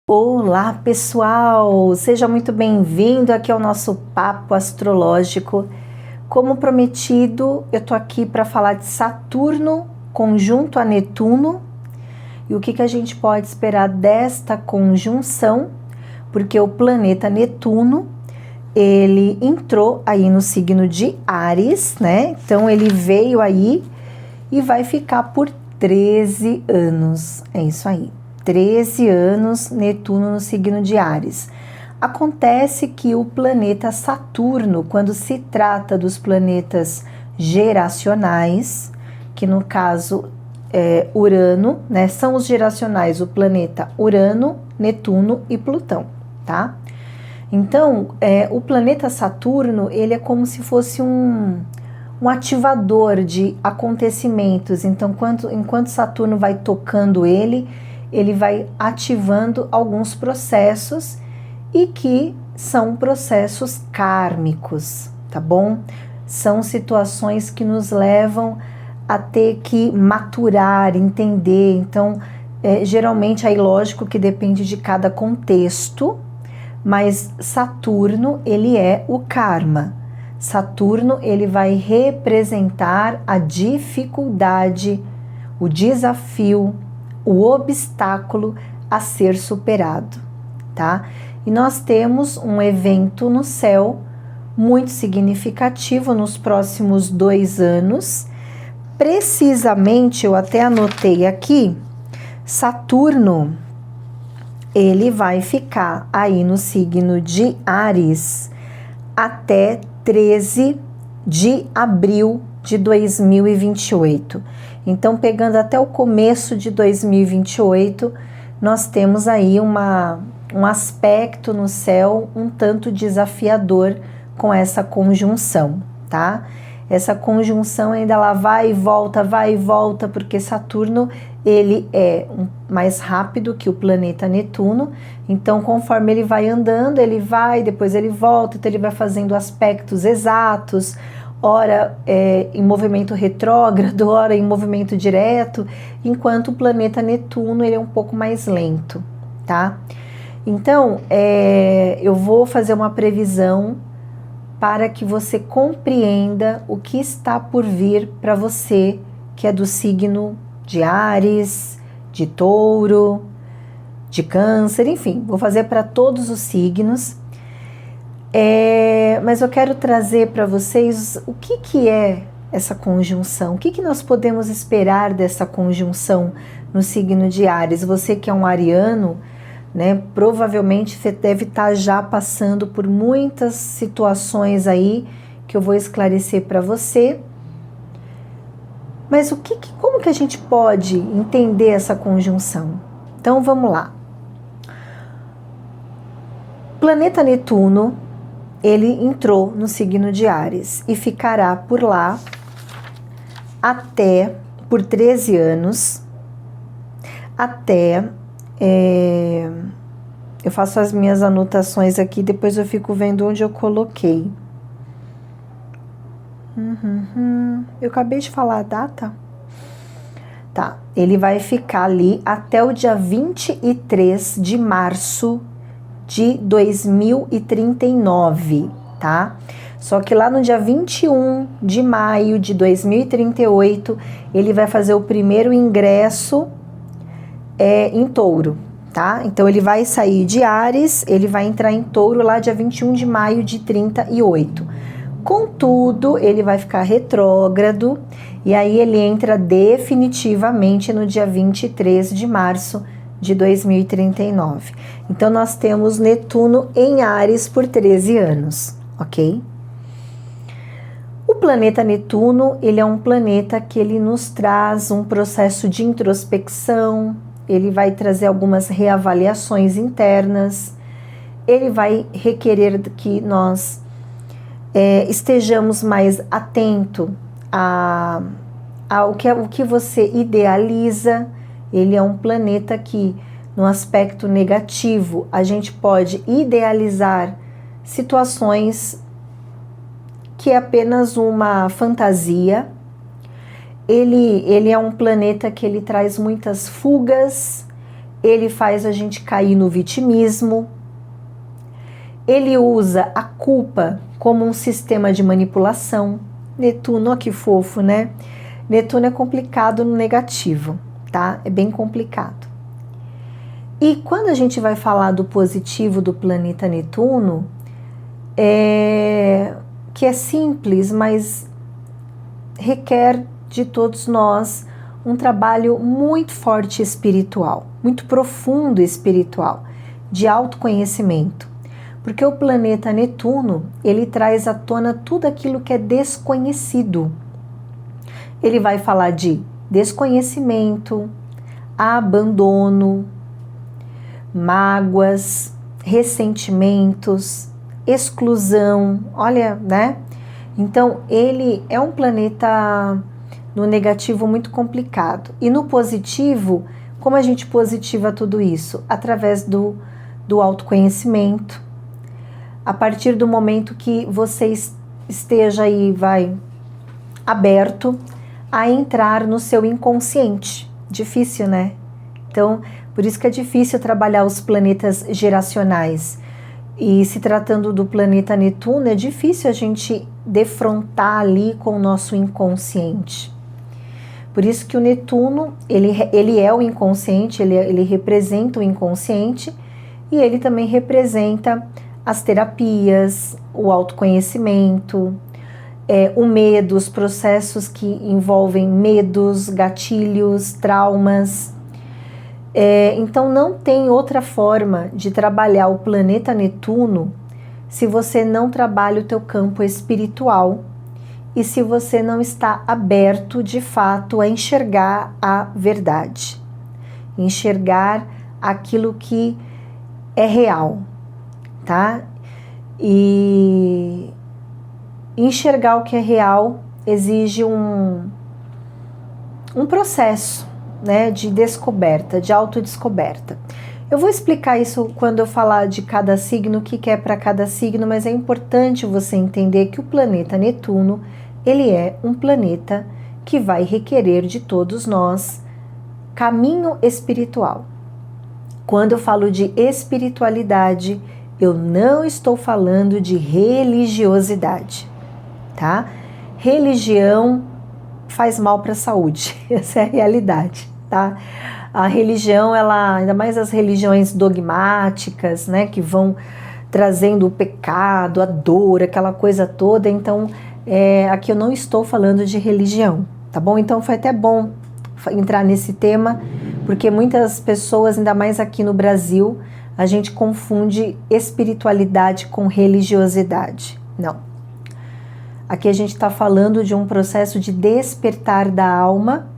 Olá pessoal, seja muito bem-vindo aqui ao nosso papo astrológico. Como prometido, eu tô aqui para falar de Saturno conjunto a Netuno e o que a gente pode esperar desta conjunção, porque o planeta Netuno, ele entrou aí no signo de Áries, né? Então ele veio aí e vai ficar por 13 anos, é isso aí. 13 anos, Netuno no signo de Áries. Acontece que o planeta Saturno, quando se trata dos planetas geracionais, que no caso é Urano, né? São os geracionais, o planeta Urano, Netuno e Plutão, tá? Então, o planeta Saturno, ele é como se fosse um ativador de acontecimentos. Então, enquanto Saturno vai tocando ele vai ativando alguns processos e que são processos kármicos, tá bom? São situações que nos levam a ter que maturar, entender. Então, geralmente aí lógico que depende de cada contexto, mas Saturno, ele é o karma. Saturno, ele vai representar a dificuldade, o desafio, o obstáculo a ser superado, tá? E nós temos um evento no céu muito significativo nos próximos 2 anos. Precisamente, eu até anotei aqui, Saturno, ele vai ficar aí no signo de Áries até 13 de abril de 2028. Então, pegando até o começo de 2028, nós temos aí um aspecto no céu um tanto desafiador com essa conjunção, tá? Essa conjunção ainda ela vai e volta, porque Saturno, ele é mais rápido que o planeta Netuno, então conforme ele vai andando, ele vai, depois ele volta, então ele vai fazendo aspectos exatos, ora em movimento retrógrado, ora em movimento direto, enquanto o planeta Netuno, ele é um pouco mais lento, tá? Então, eu vou fazer uma previsão para que você compreenda o que está por vir para você, que é do signo de Áries, de Touro, de Câncer, enfim, vou fazer para todos os signos. Mas eu quero trazer para vocês o que é essa conjunção, o que nós podemos esperar dessa conjunção no signo de Áries. Você que é um ariano, né, provavelmente você deve estar já passando por muitas situações aí que eu vou esclarecer para você. Mas como que a gente pode entender essa conjunção? Então vamos lá. Planeta Netuno, ele entrou no signo de Áries e ficará por lá por 13 anos, até... eu faço as minhas anotações aqui, depois eu fico vendo onde eu coloquei. Eu acabei de falar a data. Tá, ele vai ficar ali até o dia 23 de março de 2039, tá? Só que lá no dia 21 de maio de 2038, ele vai fazer o primeiro ingresso em Touro, tá? Então ele vai sair de Áries, ele vai entrar em Touro lá dia 21 de maio de 38. Contudo, ele vai ficar retrógrado e aí ele entra definitivamente no dia 23 de março de 2039. Então nós temos Netuno em Áries por 13 anos, ok? O planeta Netuno, ele é um planeta que ele nos traz um processo de introspecção, ele vai trazer algumas reavaliações internas, ele vai requerer que nós estejamos mais atento ao que você idealiza. Ele é um planeta que, no aspecto negativo, a gente pode idealizar situações que é apenas uma fantasia. Ele é um planeta que ele traz muitas fugas, ele faz a gente cair no vitimismo, ele usa a culpa como um sistema de manipulação. Netuno, ó que fofo, né? Netuno é complicado no negativo, tá? É bem complicado. E quando a gente vai falar do positivo do planeta Netuno, que é simples, mas requer de todos nós um trabalho muito forte espiritual, muito profundo espiritual, de autoconhecimento. Porque o planeta Netuno, ele traz à tona tudo aquilo que é desconhecido. Ele vai falar de desconhecimento, abandono, mágoas, ressentimentos, exclusão, olha, né? Então, ele é um planeta no negativo muito complicado. E no positivo, como a gente positiva tudo isso? Através do autoconhecimento. A partir do momento que você esteja aí, aberto a entrar no seu inconsciente. Difícil, né? Então, por isso que é difícil trabalhar os planetas geracionais. E se tratando do planeta Netuno, é difícil a gente defrontar ali com o nosso inconsciente. Por isso que o Netuno, ele é o inconsciente, ele representa o inconsciente e ele também representa as terapias, o autoconhecimento, o medo, os processos que envolvem medos, gatilhos, traumas. Então não tem outra forma de trabalhar o planeta Netuno se você não trabalha o teu campo espiritual e se você não está aberto de fato a enxergar a verdade, enxergar aquilo que é real, tá? E enxergar o que é real exige um processo, né, de descoberta, de autodescoberta. Eu vou explicar isso quando eu falar de cada signo, o que é para cada signo, mas é importante você entender que o planeta Netuno, ele é um planeta que vai requerer de todos nós caminho espiritual. Quando eu falo de espiritualidade, eu não estou falando de religiosidade, tá? Religião faz mal para a saúde, essa é a realidade, tá? A religião, ainda mais as religiões dogmáticas, né, que vão trazendo o pecado, a dor, aquela coisa toda, então aqui eu não estou falando de religião, tá bom? Então foi até bom entrar nesse tema, porque muitas pessoas, ainda mais aqui no Brasil, a gente confunde espiritualidade com religiosidade. Não. Aqui a gente está falando de um processo de despertar da alma,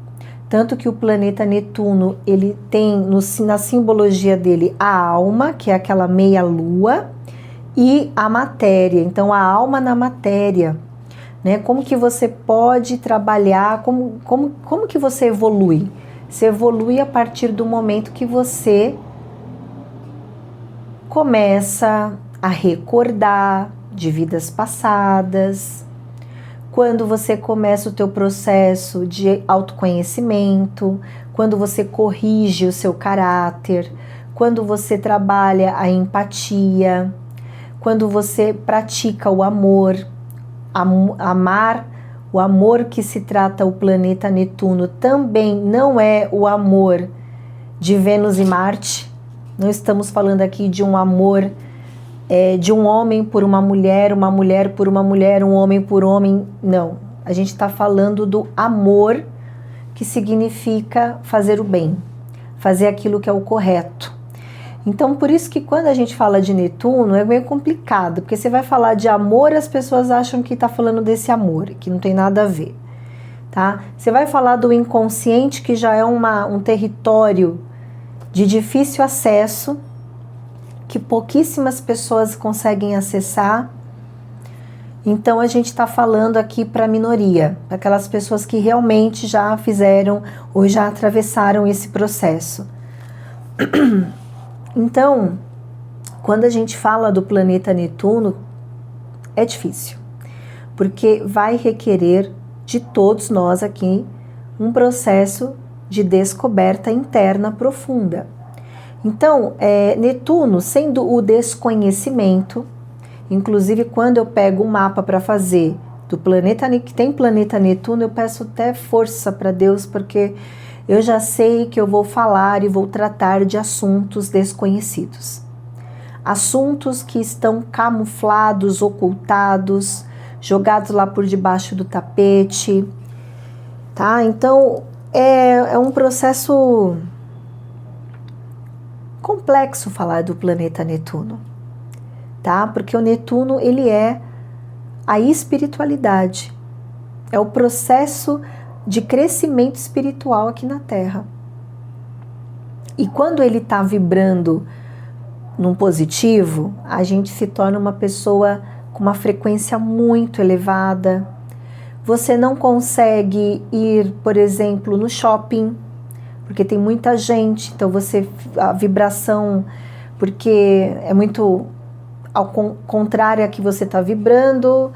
tanto que o planeta Netuno, ele tem na simbologia dele a alma, que é aquela meia-lua, e a matéria, então a alma na matéria, né? Como que você pode trabalhar, como que você evolui? Você evolui a partir do momento que você começa a recordar de vidas passadas, quando você começa o teu processo de autoconhecimento, quando você corrige o seu caráter, quando você trabalha a empatia, quando você pratica o amor, amar, o amor que se trata o planeta Netuno também não é o amor de Vênus e Marte. Não estamos falando aqui de um amor de um homem por uma mulher por uma mulher, um homem por homem. Não. A gente está falando do amor, que significa fazer o bem, fazer aquilo que é o correto. Então, por isso que quando a gente fala de Netuno, é meio complicado, porque você vai falar de amor, as pessoas acham que está falando desse amor, que não tem nada a ver, tá? Você vai falar do inconsciente, que já é um território de difícil acesso, que pouquíssimas pessoas conseguem acessar. Então a gente está falando aqui para a minoria, para aquelas pessoas que realmente já fizeram ou já atravessaram esse processo. Então, quando a gente fala do planeta Netuno, é difícil, porque vai requerer de todos nós aqui um processo de descoberta interna profunda. Então, Netuno, sendo o desconhecimento, inclusive quando eu pego um mapa para fazer do planeta que tem planeta Netuno, eu peço até força para Deus, porque eu já sei que eu vou falar e vou tratar de assuntos desconhecidos. Assuntos que estão camuflados, ocultados, jogados lá por debaixo do tapete, tá? Então, é um processo complexo falar do planeta Netuno, tá? Porque o Netuno, ele é a espiritualidade, é o processo de crescimento espiritual aqui na Terra. E quando ele está vibrando num positivo, a gente se torna uma pessoa com uma frequência muito elevada. Você não consegue ir, por exemplo, no shopping, porque tem muita gente, então a vibração, porque é muito ao contrário a que você está vibrando,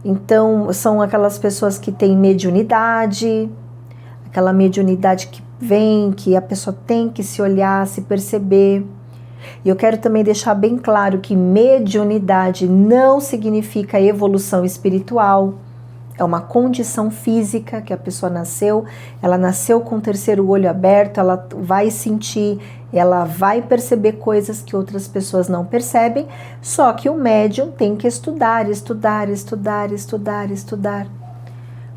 então são aquelas pessoas que têm mediunidade, aquela mediunidade que vem, que a pessoa tem que se olhar, se perceber. E eu quero também deixar bem claro que mediunidade não significa evolução espiritual. É uma condição física que a pessoa nasceu, ela nasceu com o terceiro olho aberto, ela vai sentir, ela vai perceber coisas que outras pessoas não percebem, só que o médium tem que estudar,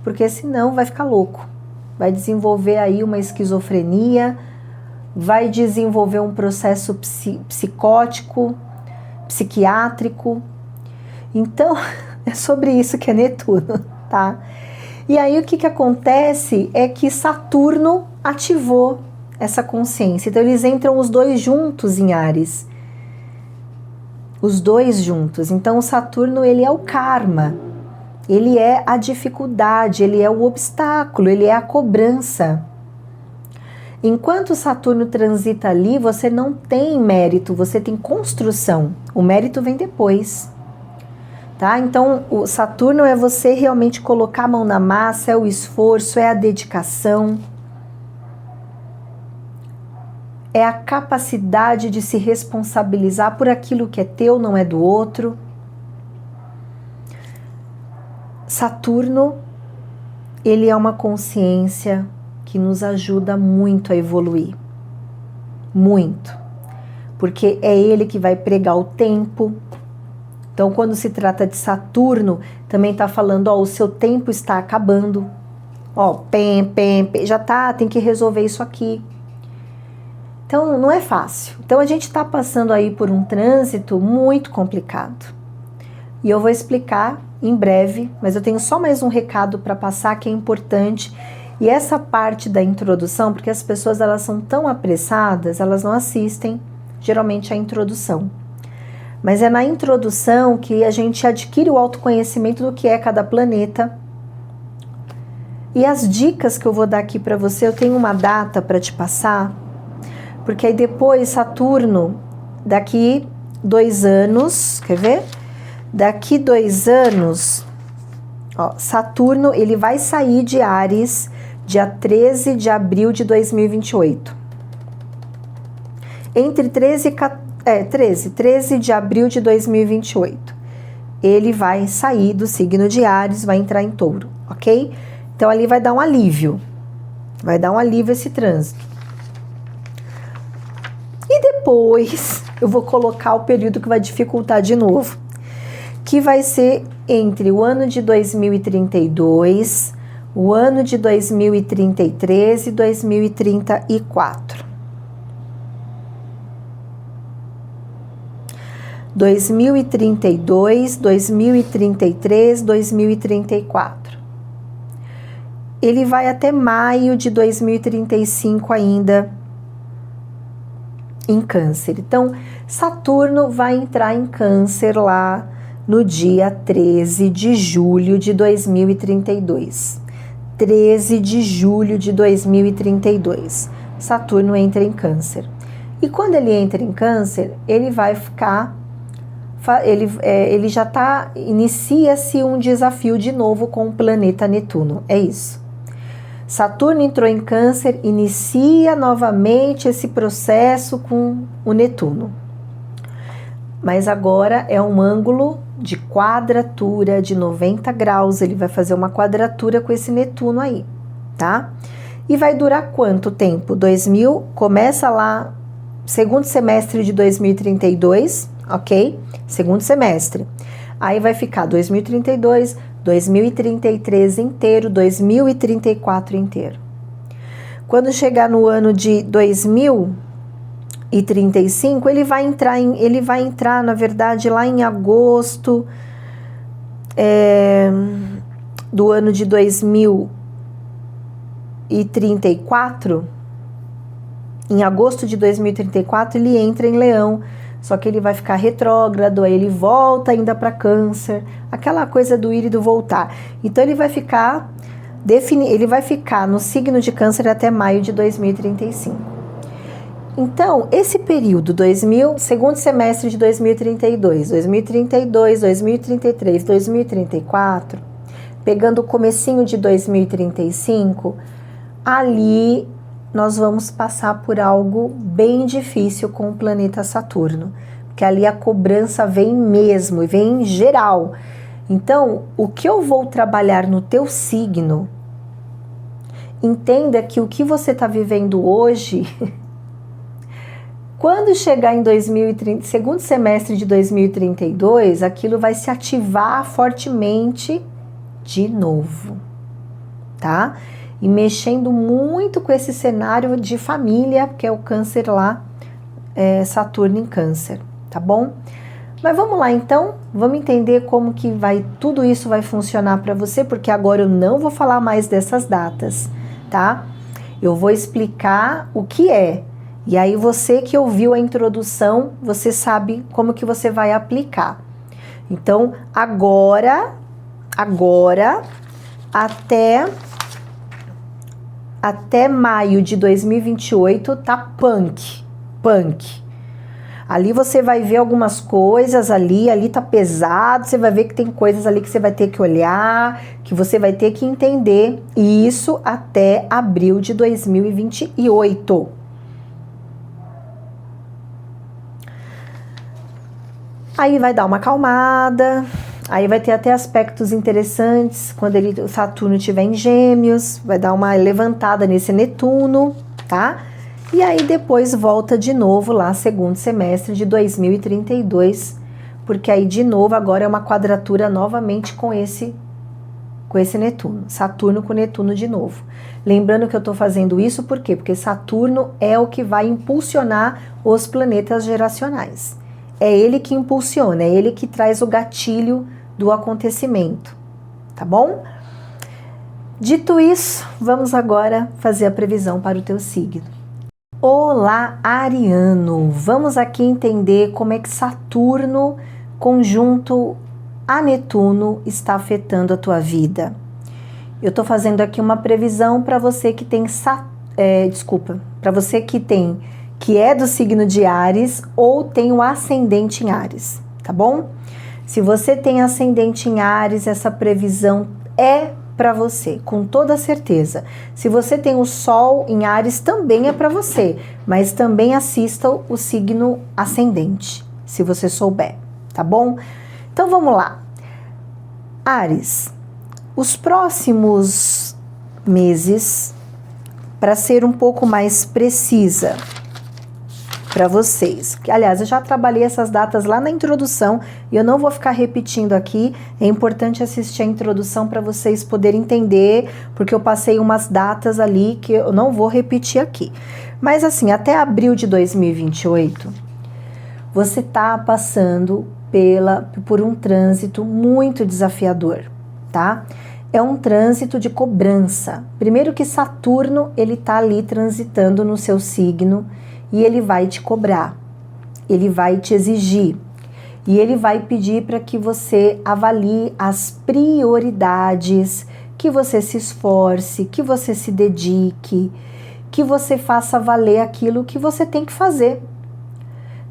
porque senão vai ficar louco, vai desenvolver aí uma esquizofrenia, vai desenvolver um processo psicótico, psiquiátrico. Então, é sobre isso que é Netuno. Tá? E aí o que acontece é que Saturno ativou essa consciência. Então eles entram os dois juntos em Áries. Os dois juntos. Então o Saturno, ele é o karma. Ele é a dificuldade, ele é o obstáculo, ele é a cobrança. Enquanto Saturno transita ali, você não tem mérito, você tem construção. O mérito vem depois. Tá? Então, o Saturno é você realmente colocar a mão na massa, é o esforço, é a dedicação, é a capacidade de se responsabilizar por aquilo que é teu, não é do outro. Saturno, ele é uma consciência que nos ajuda muito a evoluir, muito, porque é ele que vai pregar o tempo. Então, quando se trata de Saturno, também está falando, ó, o seu tempo está acabando. Ó, já tá, tem que resolver isso aqui. Então, não é fácil. Então, a gente está passando aí por um trânsito muito complicado. E eu vou explicar em breve, mas eu tenho só mais um recado para passar que é importante. E essa parte da introdução, porque as pessoas elas são tão apressadas, elas não assistem geralmente a introdução. Mas é na introdução que a gente adquire o autoconhecimento do que é cada planeta. E as dicas que eu vou dar aqui para você, eu tenho uma data para te passar, porque aí depois Saturno, daqui 2 anos, quer ver? Daqui 2 anos, ó, Saturno ele vai sair de Áries dia 13 de abril de 2028. Entre 13 de abril de 2028. Ele vai sair do signo de Áries, vai entrar em Touro, ok? Então ali vai dar um alívio. Vai dar um alívio esse trânsito. E depois eu vou colocar o período que vai dificultar de novo. Que vai ser entre o ano de 2032, o ano de 2033 e 2034. 2032, 2033, 2034. Ele vai até maio de 2035 ainda em Câncer. Então, Saturno vai entrar em Câncer lá no dia 13 de julho de 2032. 13 de julho de 2032. Saturno entra em Câncer. E quando ele entra em Câncer, ele vai ficar... Ele já inicia-se um desafio de novo com o planeta Netuno, é isso. Saturno entrou em Câncer, inicia novamente esse processo com o Netuno. Mas agora é um ângulo de quadratura de 90 graus, ele vai fazer uma quadratura com esse Netuno aí, tá? E vai durar quanto tempo? Começa lá, segundo semestre de 2032, ok? Segundo semestre. Aí vai ficar 2032, 2033 inteiro, 2034 inteiro. Quando chegar no ano de 2035, ele vai entrar, na verdade, lá em agosto do ano de 2034. Em agosto de 2034, ele entra em Leão. Só que ele vai ficar retrógrado, aí ele volta ainda para Câncer, aquela coisa do ir e do voltar. Então ele vai ficar no signo de Câncer até maio de 2035. Então, esse período, segundo semestre de 2032, 2033, 2034, pegando o comecinho de 2035, ali nós vamos passar por algo bem difícil com o planeta Saturno, porque ali a cobrança vem mesmo, e vem em geral. Então, o que eu vou trabalhar no teu signo, entenda que o que você está vivendo hoje, quando chegar em 2030, segundo semestre de 2032, aquilo vai se ativar fortemente de novo, tá? E mexendo muito com esse cenário de família, que é o Câncer lá, Saturno em Câncer, tá bom? Mas vamos lá então, vamos entender como que tudo isso vai funcionar para você, porque agora eu não vou falar mais dessas datas, tá? Eu vou explicar o que é, e aí você que ouviu a introdução, você sabe como que você vai aplicar. Então, agora, até maio de 2028 tá punk. Ali você vai ver algumas coisas ali tá pesado, você vai ver que tem coisas ali que você vai ter que olhar, que você vai ter que entender, e isso até abril de 2028. Aí vai dar uma acalmada. Aí vai ter até aspectos interessantes quando o Saturno estiver em Gêmeos, vai dar uma levantada nesse Netuno, tá? E aí depois volta de novo lá, segundo semestre de 2032, porque aí de novo agora é uma quadratura novamente com esse Netuno, Saturno com Netuno de novo. Lembrando que eu tô fazendo isso por quê? Porque Saturno é o que vai impulsionar os planetas geracionais. É ele que impulsiona, é ele que traz o gatilho do acontecimento, tá bom? Dito isso, vamos agora fazer a previsão para o teu signo. Olá, Ariano! Vamos aqui entender como é que Saturno, conjunto a Netuno, está afetando a tua vida. Eu tô fazendo aqui uma previsão para você que tem, para você que é do signo de Áries ou tem o ascendente em Áries, tá bom? Se você tem ascendente em Áries, essa previsão é para você, com toda certeza. Se você tem o Sol em Áries, também é para você, mas também assista o signo ascendente, se você souber, tá bom? Então vamos lá. Áries, os próximos meses, para ser um pouco mais precisa para vocês. Aliás, eu já trabalhei essas datas lá na introdução e eu não vou ficar repetindo aqui. É importante assistir a introdução para vocês poderem entender, porque eu passei umas datas ali que eu não vou repetir aqui. Mas assim, até abril de 2028, você tá passando por um trânsito muito desafiador, tá? É um trânsito de cobrança. Primeiro que Saturno, ele tá ali transitando no seu signo, e ele vai te cobrar, ele vai te exigir, e ele vai pedir para que você avalie as prioridades, que você se esforce, que você se dedique, que você faça valer aquilo que você tem que fazer,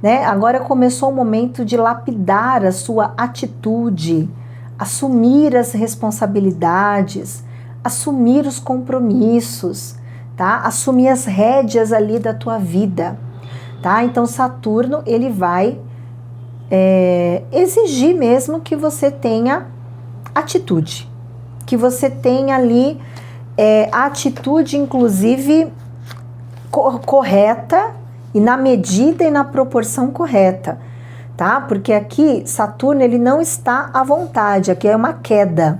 né? Agora começou o momento de lapidar a sua atitude, assumir as responsabilidades, assumir os compromissos, tá? Assumir as rédeas ali da tua vida, tá? Então Saturno, ele vai exigir mesmo que você tenha atitude, que você tenha ali a atitude, inclusive, correta e na medida e na proporção correta, tá? Porque aqui Saturno, ele não está à vontade, aqui é uma queda.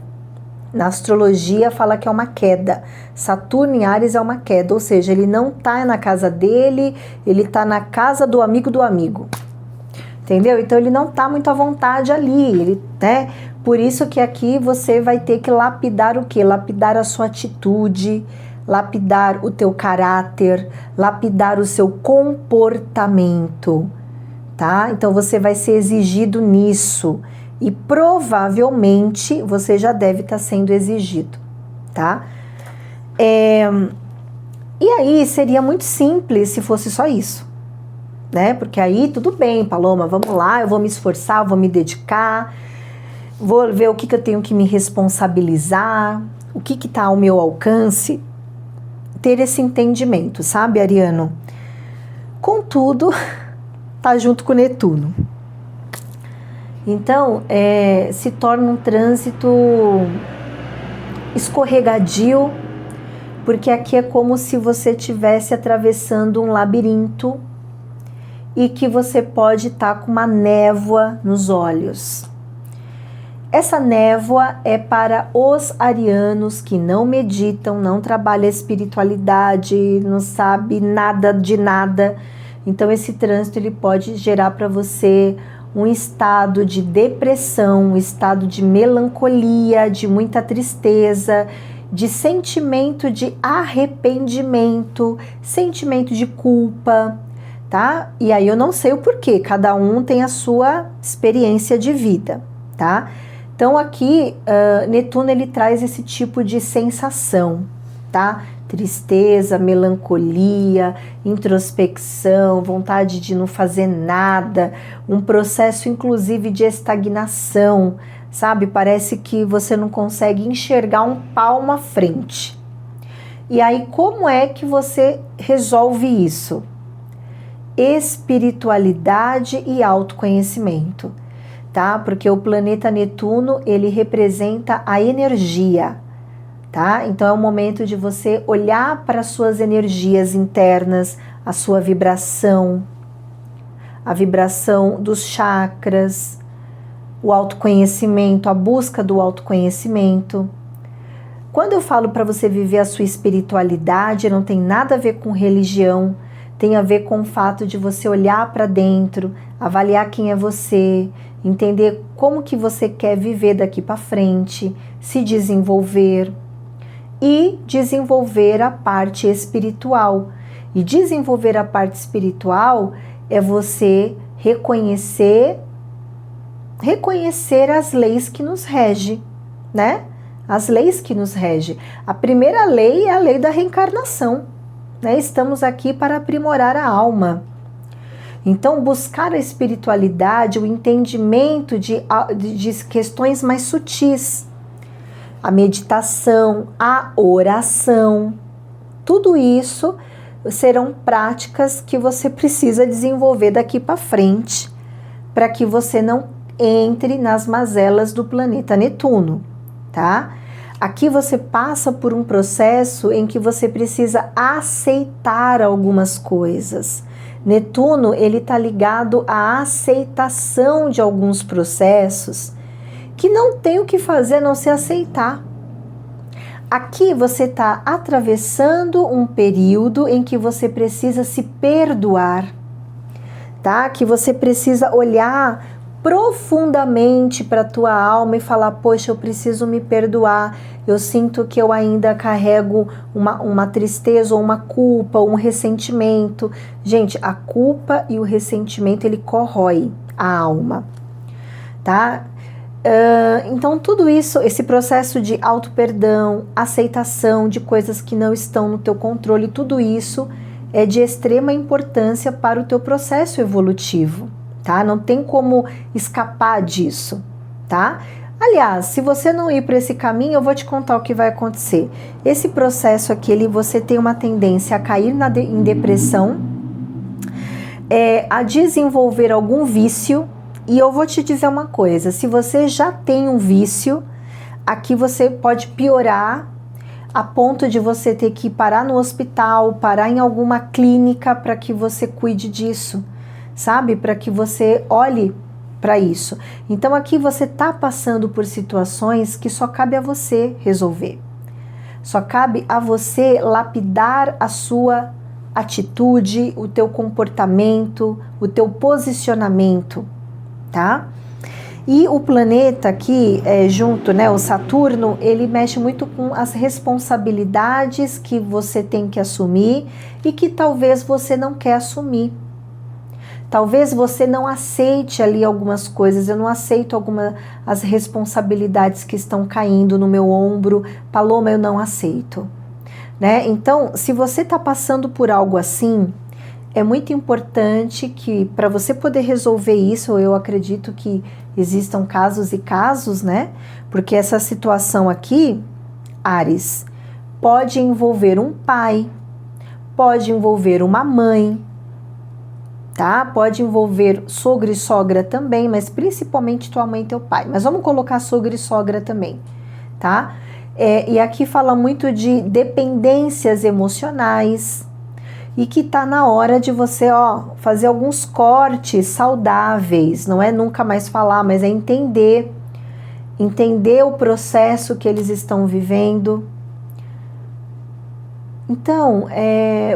Na astrologia fala que é uma queda. Saturno em Áries é uma queda, ou seja, ele não está na casa dele, ele está na casa do amigo do amigo. Entendeu? Então ele não está muito à vontade ali, né? Por isso que aqui você vai ter que lapidar o quê? Lapidar a sua atitude, lapidar o teu caráter, lapidar o seu comportamento, tá? Então você vai ser exigido nisso e provavelmente você já deve estar sendo exigido, tá? E aí seria muito simples se fosse só isso, né? Porque aí tudo bem, Paloma, vamos lá, eu vou me esforçar, vou me dedicar, vou ver o que eu tenho que me responsabilizar, o que está ao meu alcance, ter esse entendimento, sabe, Ariano? Contudo, tá junto com Netuno. Então, se torna um trânsito escorregadio, porque aqui é como se você estivesse atravessando um labirinto e que você pode estar com uma névoa nos olhos. Essa névoa é para os arianos que não meditam, não trabalham a espiritualidade, não sabe nada de nada. Então esse trânsito ele pode gerar para você um estado de depressão, um estado de melancolia, de muita tristeza, de sentimento de arrependimento, sentimento de culpa, tá? E aí eu não sei o porquê, cada um tem a sua experiência de vida, tá? Então aqui, Netuno ele traz esse tipo de sensação, tá? Tristeza, melancolia, introspecção, vontade de não fazer nada, um processo inclusive de estagnação, sabe? Parece que você não consegue enxergar um palmo à frente. E aí como é que você resolve isso? Espiritualidade e autoconhecimento, tá? Porque o planeta Netuno, ele representa a energia, tá? Então é o momento de você olhar para as suas energias internas, a sua vibração, a vibração dos chakras, o autoconhecimento, a busca do autoconhecimento. Quando eu falo para você viver a sua espiritualidade, não tem nada a ver com religião, tem a ver com o fato de você olhar para dentro, avaliar quem é você, entender como que você quer viver daqui para frente, se desenvolver e desenvolver a parte espiritual. E desenvolver a parte espiritual é você reconhecer as leis que nos regem, né? As leis que nos regem. A primeira lei é a lei da reencarnação, né? Estamos aqui para aprimorar a alma. Então, buscar a espiritualidade, o entendimento de questões mais sutis, a meditação, a oração, tudo isso serão práticas que você precisa desenvolver daqui para frente, para que você não entre nas mazelas do planeta Netuno, tá? Aqui você passa por um processo em que você precisa aceitar algumas coisas. Netuno, ele está ligado à aceitação de alguns processos que não tem o que fazer a não ser aceitar. Aqui você está atravessando um período em que você precisa se perdoar, tá? Que você precisa olhar profundamente para a tua alma e falar, poxa, eu preciso me perdoar, eu sinto que eu ainda carrego uma tristeza ou uma culpa ou um ressentimento. Gente, a culpa e o ressentimento, ele corrói a alma, tá? Então tudo isso, esse processo de auto-perdão, aceitação de coisas que não estão no teu controle, tudo isso é de extrema importância para o teu processo evolutivo, tá? Não tem como escapar disso, tá? Aliás, se você não ir para esse caminho, eu vou te contar o que vai acontecer. Esse processo aqui, você tem uma tendência a cair em depressão, a desenvolver algum vício. E eu vou te dizer uma coisa, se você já tem um vício, aqui você pode piorar a ponto de você ter que parar no hospital, parar em alguma clínica para que você cuide disso, sabe? Para que você olhe para isso. Então aqui você está passando por situações que só cabe a você resolver. Só cabe a você lapidar a sua atitude, o teu comportamento, o teu posicionamento, tá? E o planeta aqui, junto, né, o Saturno, ele mexe muito com as responsabilidades que você tem que assumir e que talvez você não quer assumir. Talvez você não aceite ali algumas coisas, eu não aceito as responsabilidades que estão caindo no meu ombro, Paloma, eu não aceito, né? Então, se você está passando por algo assim, é muito importante que, para você poder resolver isso, eu acredito que existam casos e casos, né? Porque essa situação aqui, Áries, pode envolver um pai, pode envolver uma mãe, tá? Pode envolver sogro e sogra também, mas principalmente tua mãe e teu pai. Mas vamos colocar sogro e sogra também, tá? E aqui fala muito de dependências emocionais e que tá na hora de você, fazer alguns cortes saudáveis. Não é nunca mais falar, mas é entender o processo que eles estão vivendo. Então,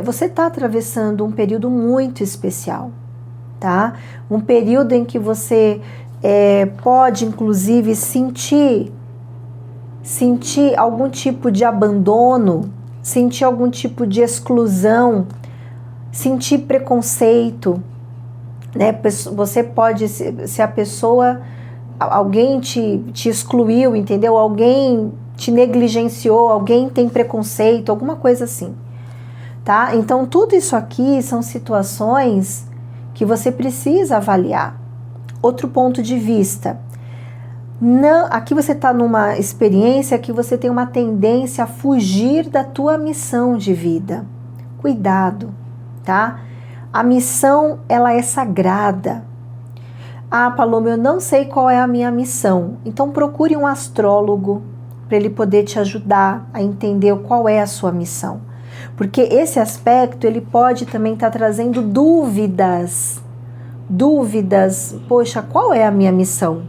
você está atravessando um período muito especial, tá? Um período em que você pode, inclusive, sentir algum tipo de abandono, sentir algum tipo de exclusão, sentir preconceito, né? Você pode, se a pessoa, alguém te excluiu, entendeu? Alguém te negligenciou, alguém tem preconceito, alguma coisa assim, tá? Então, tudo isso aqui são situações que você precisa avaliar. Outro ponto de vista, aqui você está numa experiência que você tem uma tendência a fugir da tua missão de vida. Cuidado, tá? A missão, ela é sagrada. Ah, Paloma, eu não sei qual é a minha missão. Então, procure um astrólogo, para ele poder te ajudar a entender qual é a sua missão. Porque esse aspecto, ele pode também estar trazendo dúvidas. Poxa, qual é a minha missão?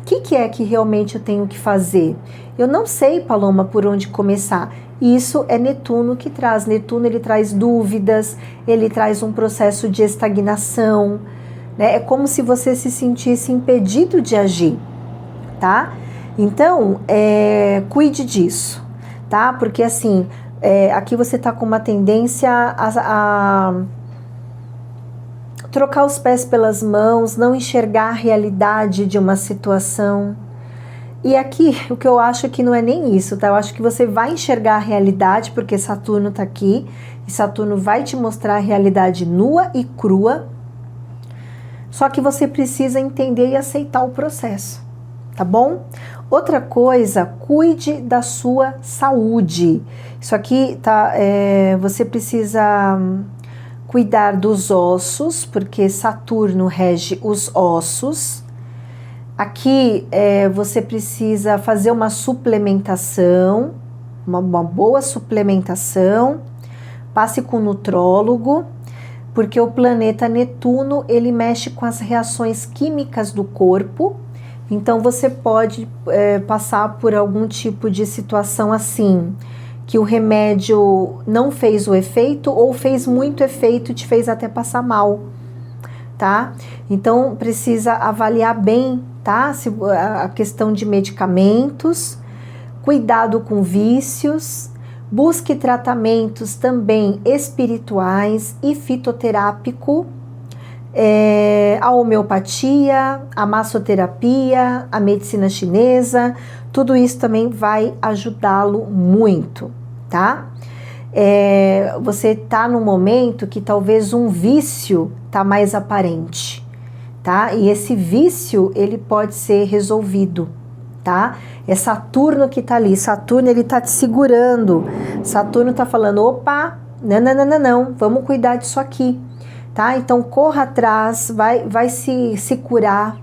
O que é que realmente eu tenho que fazer? Eu não sei, Paloma, por onde começar. Isso é Netuno que traz. Netuno, ele traz dúvidas, ele traz um processo de estagnação, né? É como se você se sentisse impedido de agir, tá? Então, cuide disso, tá? Porque assim, aqui você tá com uma tendência a trocar os pés pelas mãos, não enxergar a realidade de uma situação. E aqui, o que eu acho que não é nem isso, tá? Eu acho que você vai enxergar a realidade, porque Saturno tá aqui, e Saturno vai te mostrar a realidade nua e crua, só que você precisa entender e aceitar o processo, tá bom? Outra coisa, cuide da sua saúde. Isso aqui, tá? Você precisa cuidar dos ossos, porque Saturno rege os ossos. Aqui você precisa fazer uma suplementação, uma boa suplementação. Passe com o nutrólogo, porque o planeta Netuno, ele mexe com as reações químicas do corpo. Então você pode passar por algum tipo de situação assim, que o remédio não fez o efeito ou fez muito efeito e te fez até passar mal, tá? Então precisa avaliar bem, tá? A questão de medicamentos, cuidado com vícios, busque tratamentos também espirituais e fitoterápico, a homeopatia, a massoterapia, a medicina chinesa, tudo isso também vai ajudá-lo muito, tá? Você tá num momento que talvez um vício tá mais aparente, tá? E esse vício, ele pode ser resolvido, tá? É Saturno que tá ali, Saturno ele tá te segurando, Saturno tá falando, opa, não, vamos cuidar disso aqui, tá? Então corra atrás, vai se curar,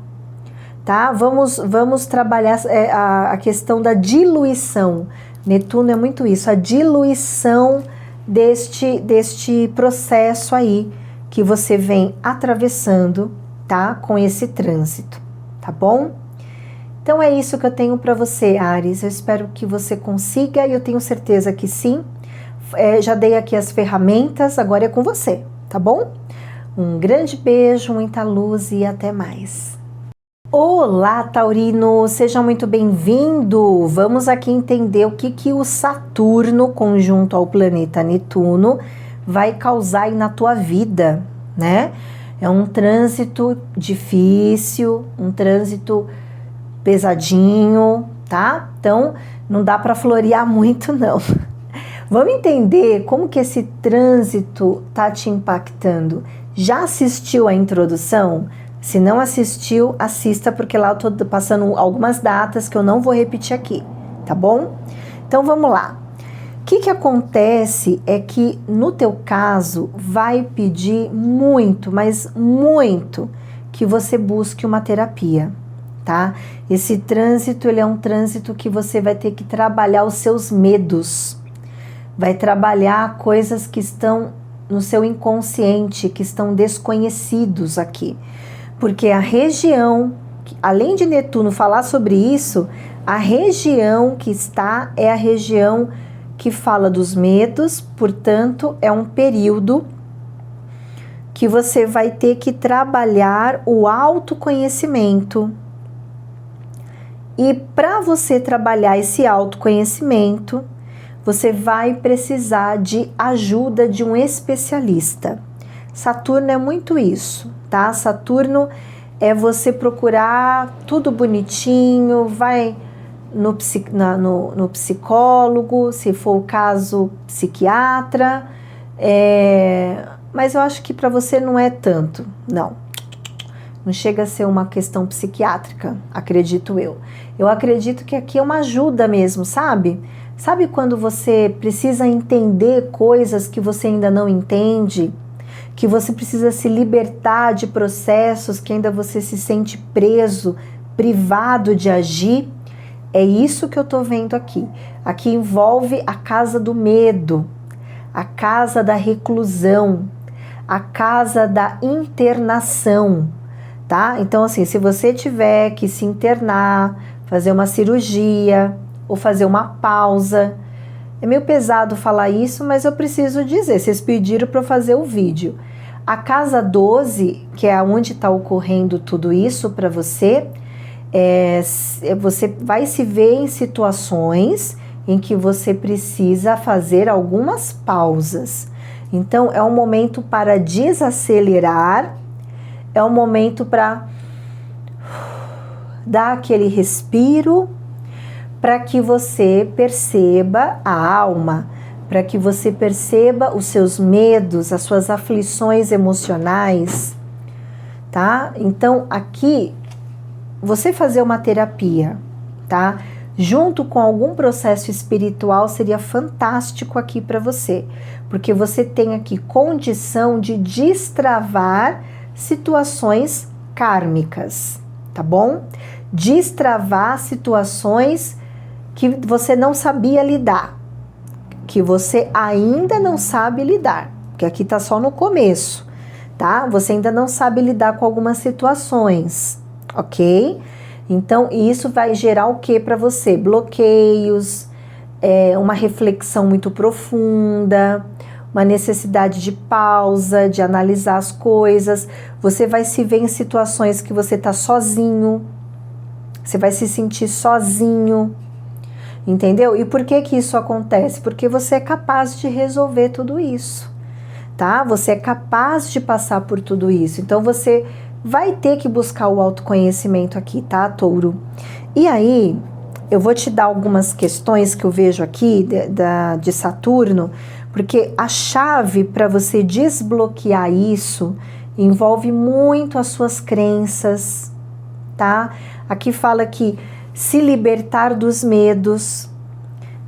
tá? Vamos trabalhar a questão da diluição. Netuno é muito isso, a diluição deste processo aí que você vem atravessando, tá? Com esse trânsito, tá bom? Então é isso que eu tenho para você, Áries. Eu espero que você consiga e eu tenho certeza que sim. Já dei aqui as ferramentas, agora é com você, tá bom? Um grande beijo, muita luz e até mais. Olá, Taurino! Seja muito bem-vindo! Vamos aqui entender o que o Saturno, conjunto ao planeta Netuno, vai causar aí na tua vida, né? É um trânsito difícil, um trânsito pesadinho, tá? Então, não dá para florear muito, não. Vamos entender como que esse trânsito tá te impactando. Já assistiu a introdução? Se não assistiu, assista, porque lá eu tô passando algumas datas que eu não vou repetir aqui, tá bom? Então, vamos lá. O que acontece é que, no teu caso, vai pedir muito, mas muito, que você busque uma terapia, tá? Esse trânsito, ele é um trânsito que você vai ter que trabalhar os seus medos, vai trabalhar coisas que estão no seu inconsciente, que estão desconhecidos aqui. Porque a região, além de Netuno falar sobre isso, a região que está é a região que fala dos medos, portanto, é um período que você vai ter que trabalhar o autoconhecimento. E para você trabalhar esse autoconhecimento, você vai precisar de ajuda de um especialista. Saturno é muito isso, tá? Saturno é você procurar tudo bonitinho, vai no psicólogo, se for o caso, psiquiatra, mas eu acho que para você não é tanto, não chega a ser uma questão psiquiátrica, acredito eu. Eu acredito que aqui é uma ajuda mesmo, sabe? Sabe quando você precisa entender coisas que você ainda não entende? Que você precisa se libertar de processos que ainda você se sente preso, privado de agir? É isso que eu tô vendo aqui. Aqui envolve a casa do medo, a casa da reclusão, a casa da internação, tá? Então, assim, se você tiver que se internar, fazer uma cirurgia ou fazer uma pausa, é meio pesado falar isso, mas eu preciso dizer, vocês pediram para eu fazer o vídeo. A casa 12, que é onde está ocorrendo tudo isso para você, você vai se ver em situações em que você precisa fazer algumas pausas. Então, é um momento para desacelerar, é um momento para dar aquele respiro, para que você perceba a alma, para que você perceba os seus medos, as suas aflições emocionais, tá? Então, aqui, você fazer uma terapia, tá? Junto com algum processo espiritual seria fantástico aqui para você, porque você tem aqui condição de destravar situações kármicas, tá bom? Destravar situações que você não sabia lidar, que você ainda não sabe lidar, porque aqui tá só no começo, tá? Você ainda não sabe lidar com algumas situações, ok? Então, isso vai gerar o que para você? Bloqueios, uma reflexão muito profunda, uma necessidade de pausa, de analisar as coisas. Você vai se ver em situações que você tá sozinho, você vai se sentir sozinho, entendeu? E por que que isso acontece? Porque você é capaz de resolver tudo isso, tá? Você é capaz de passar por tudo isso. Então, você vai ter que buscar o autoconhecimento aqui, tá, Touro? E aí, eu vou te dar algumas questões que eu vejo aqui de Saturno, porque a chave para você desbloquear isso envolve muito as suas crenças, tá? Aqui fala que se libertar dos medos,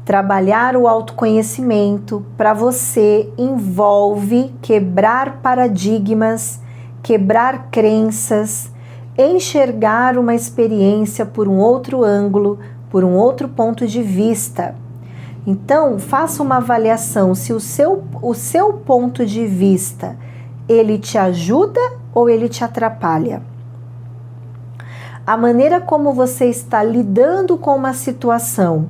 trabalhar o autoconhecimento, para você envolve quebrar paradigmas, quebrar crenças, enxergar uma experiência por um outro ângulo, por um outro ponto de vista. Então, faça uma avaliação se o seu ponto de vista, ele te ajuda ou ele te atrapalha. A maneira como você está lidando com uma situação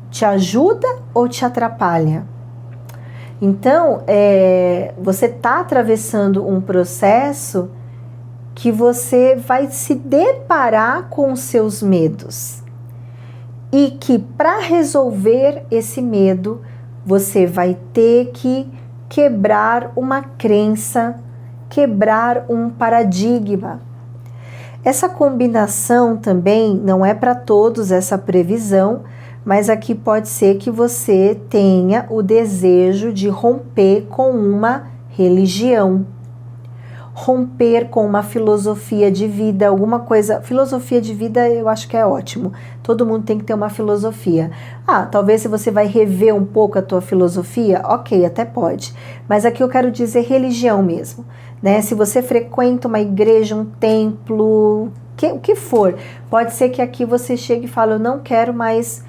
te ajuda ou te atrapalha? Então, você está atravessando um processo que você vai se deparar com os seus medos. E que para resolver esse medo, você vai ter que quebrar uma crença, quebrar um paradigma. Essa combinação também não é para todos essa previsão, mas aqui pode ser que você tenha o desejo de romper com uma religião, romper com uma filosofia de vida, alguma coisa. Filosofia de vida eu acho que é ótimo, todo mundo tem que ter uma filosofia. Talvez se você vai rever um pouco a tua filosofia, ok, até pode, mas aqui eu quero dizer religião mesmo, né? Se você frequenta uma igreja, um templo, o que for, pode ser que aqui você chegue e fale, eu não quero mais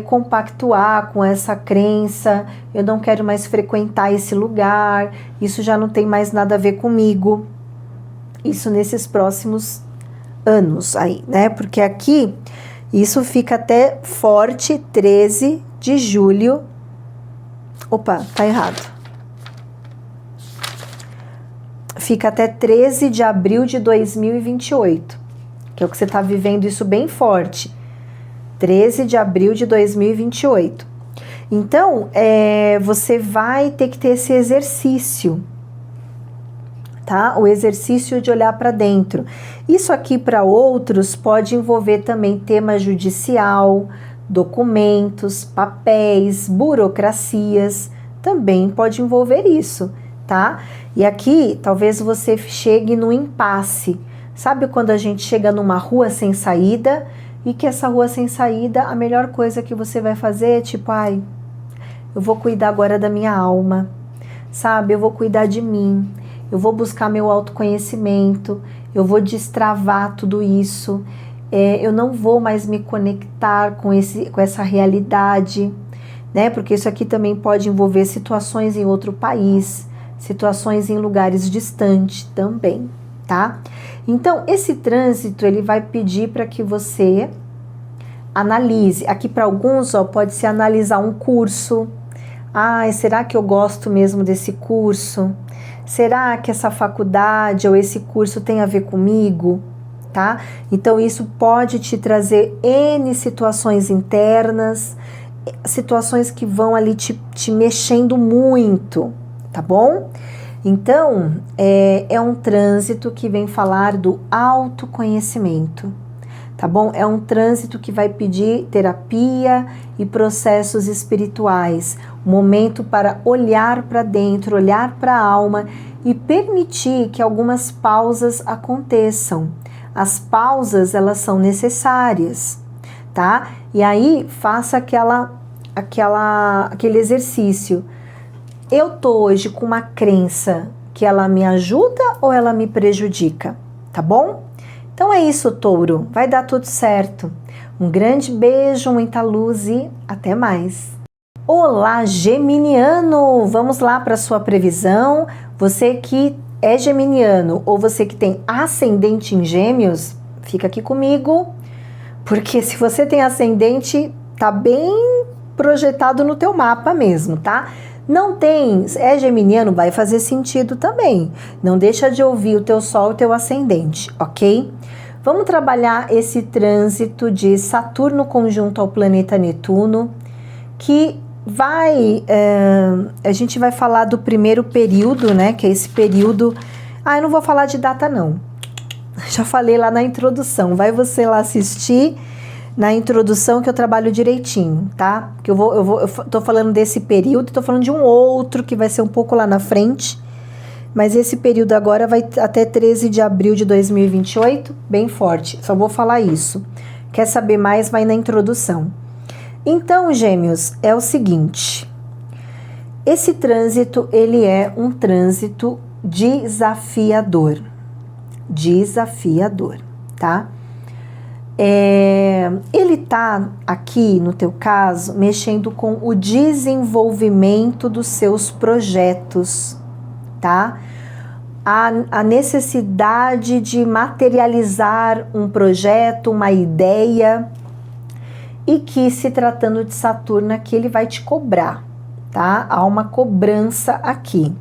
compactuar com essa crença, eu não quero mais frequentar esse lugar, isso já não tem mais nada a ver comigo, isso nesses próximos anos aí, né? Porque aqui, isso fica até forte, 13 de julho, opa, tá errado, fica até 13 de abril de 2028, que é o que você tá vivendo isso bem forte, 13 de abril de 2028. Então, você vai ter que ter esse exercício, tá? O exercício de olhar para dentro. Isso aqui para outros pode envolver também tema judicial, documentos, papéis, burocracias, também pode envolver isso, tá? E aqui, talvez você chegue no impasse. Sabe quando a gente chega numa rua sem saída e que essa rua sem saída, a melhor coisa que você vai fazer é tipo, eu vou cuidar agora da minha alma, sabe? Eu vou cuidar de mim, eu vou buscar meu autoconhecimento, eu vou destravar tudo isso, eu não vou mais me conectar com essa realidade, né? Porque isso aqui também pode envolver situações em outro país, situações em lugares distantes também, tá? Então, esse trânsito, ele vai pedir para que você analise. Aqui para alguns, pode ser analisar um curso. Será que eu gosto mesmo desse curso? Será que essa faculdade ou esse curso tem a ver comigo? Tá? Então, isso pode te trazer N situações internas, situações que vão ali te mexendo muito, tá bom? Então, é um trânsito que vem falar do autoconhecimento, tá bom? É um trânsito que vai pedir terapia e processos espirituais, um momento para olhar para dentro, olhar para a alma e permitir que algumas pausas aconteçam. As pausas, elas são necessárias, tá? E aí, faça aquele exercício. Eu tô hoje com uma crença que ela me ajuda ou ela me prejudica, tá bom? Então é isso, Touro. Vai dar tudo certo. Um grande beijo, muita luz e até mais. Olá, geminiano! Vamos lá para a sua previsão. Você que é geminiano ou você que tem ascendente em gêmeos, fica aqui comigo, porque se você tem ascendente, tá bem projetado no teu mapa mesmo, tá? Não tem, é geminiano, vai fazer sentido também. Não deixa de ouvir o teu sol e o teu ascendente, ok? Vamos trabalhar esse trânsito de Saturno conjunto ao planeta Netuno, que a gente vai falar do primeiro período, né? Que é esse período... eu não vou falar de data, não. Já falei lá na introdução. Vai você lá assistir na introdução que eu trabalho direitinho, tá? Que eu tô falando desse período, tô falando de um outro que vai ser um pouco lá na frente, Mas esse período agora vai até 13 de abril de 2028, bem forte. Só vou falar isso. Quer saber mais? Vai na introdução. Então, Gêmeos, é o seguinte. Esse trânsito, ele é um trânsito desafiador. Desafiador, tá? Ele tá aqui, no teu caso, mexendo com o desenvolvimento dos seus projetos, tá? A necessidade de materializar um projeto, uma ideia, e que, se tratando de Saturno aqui, ele vai te cobrar, tá? Há uma cobrança aqui.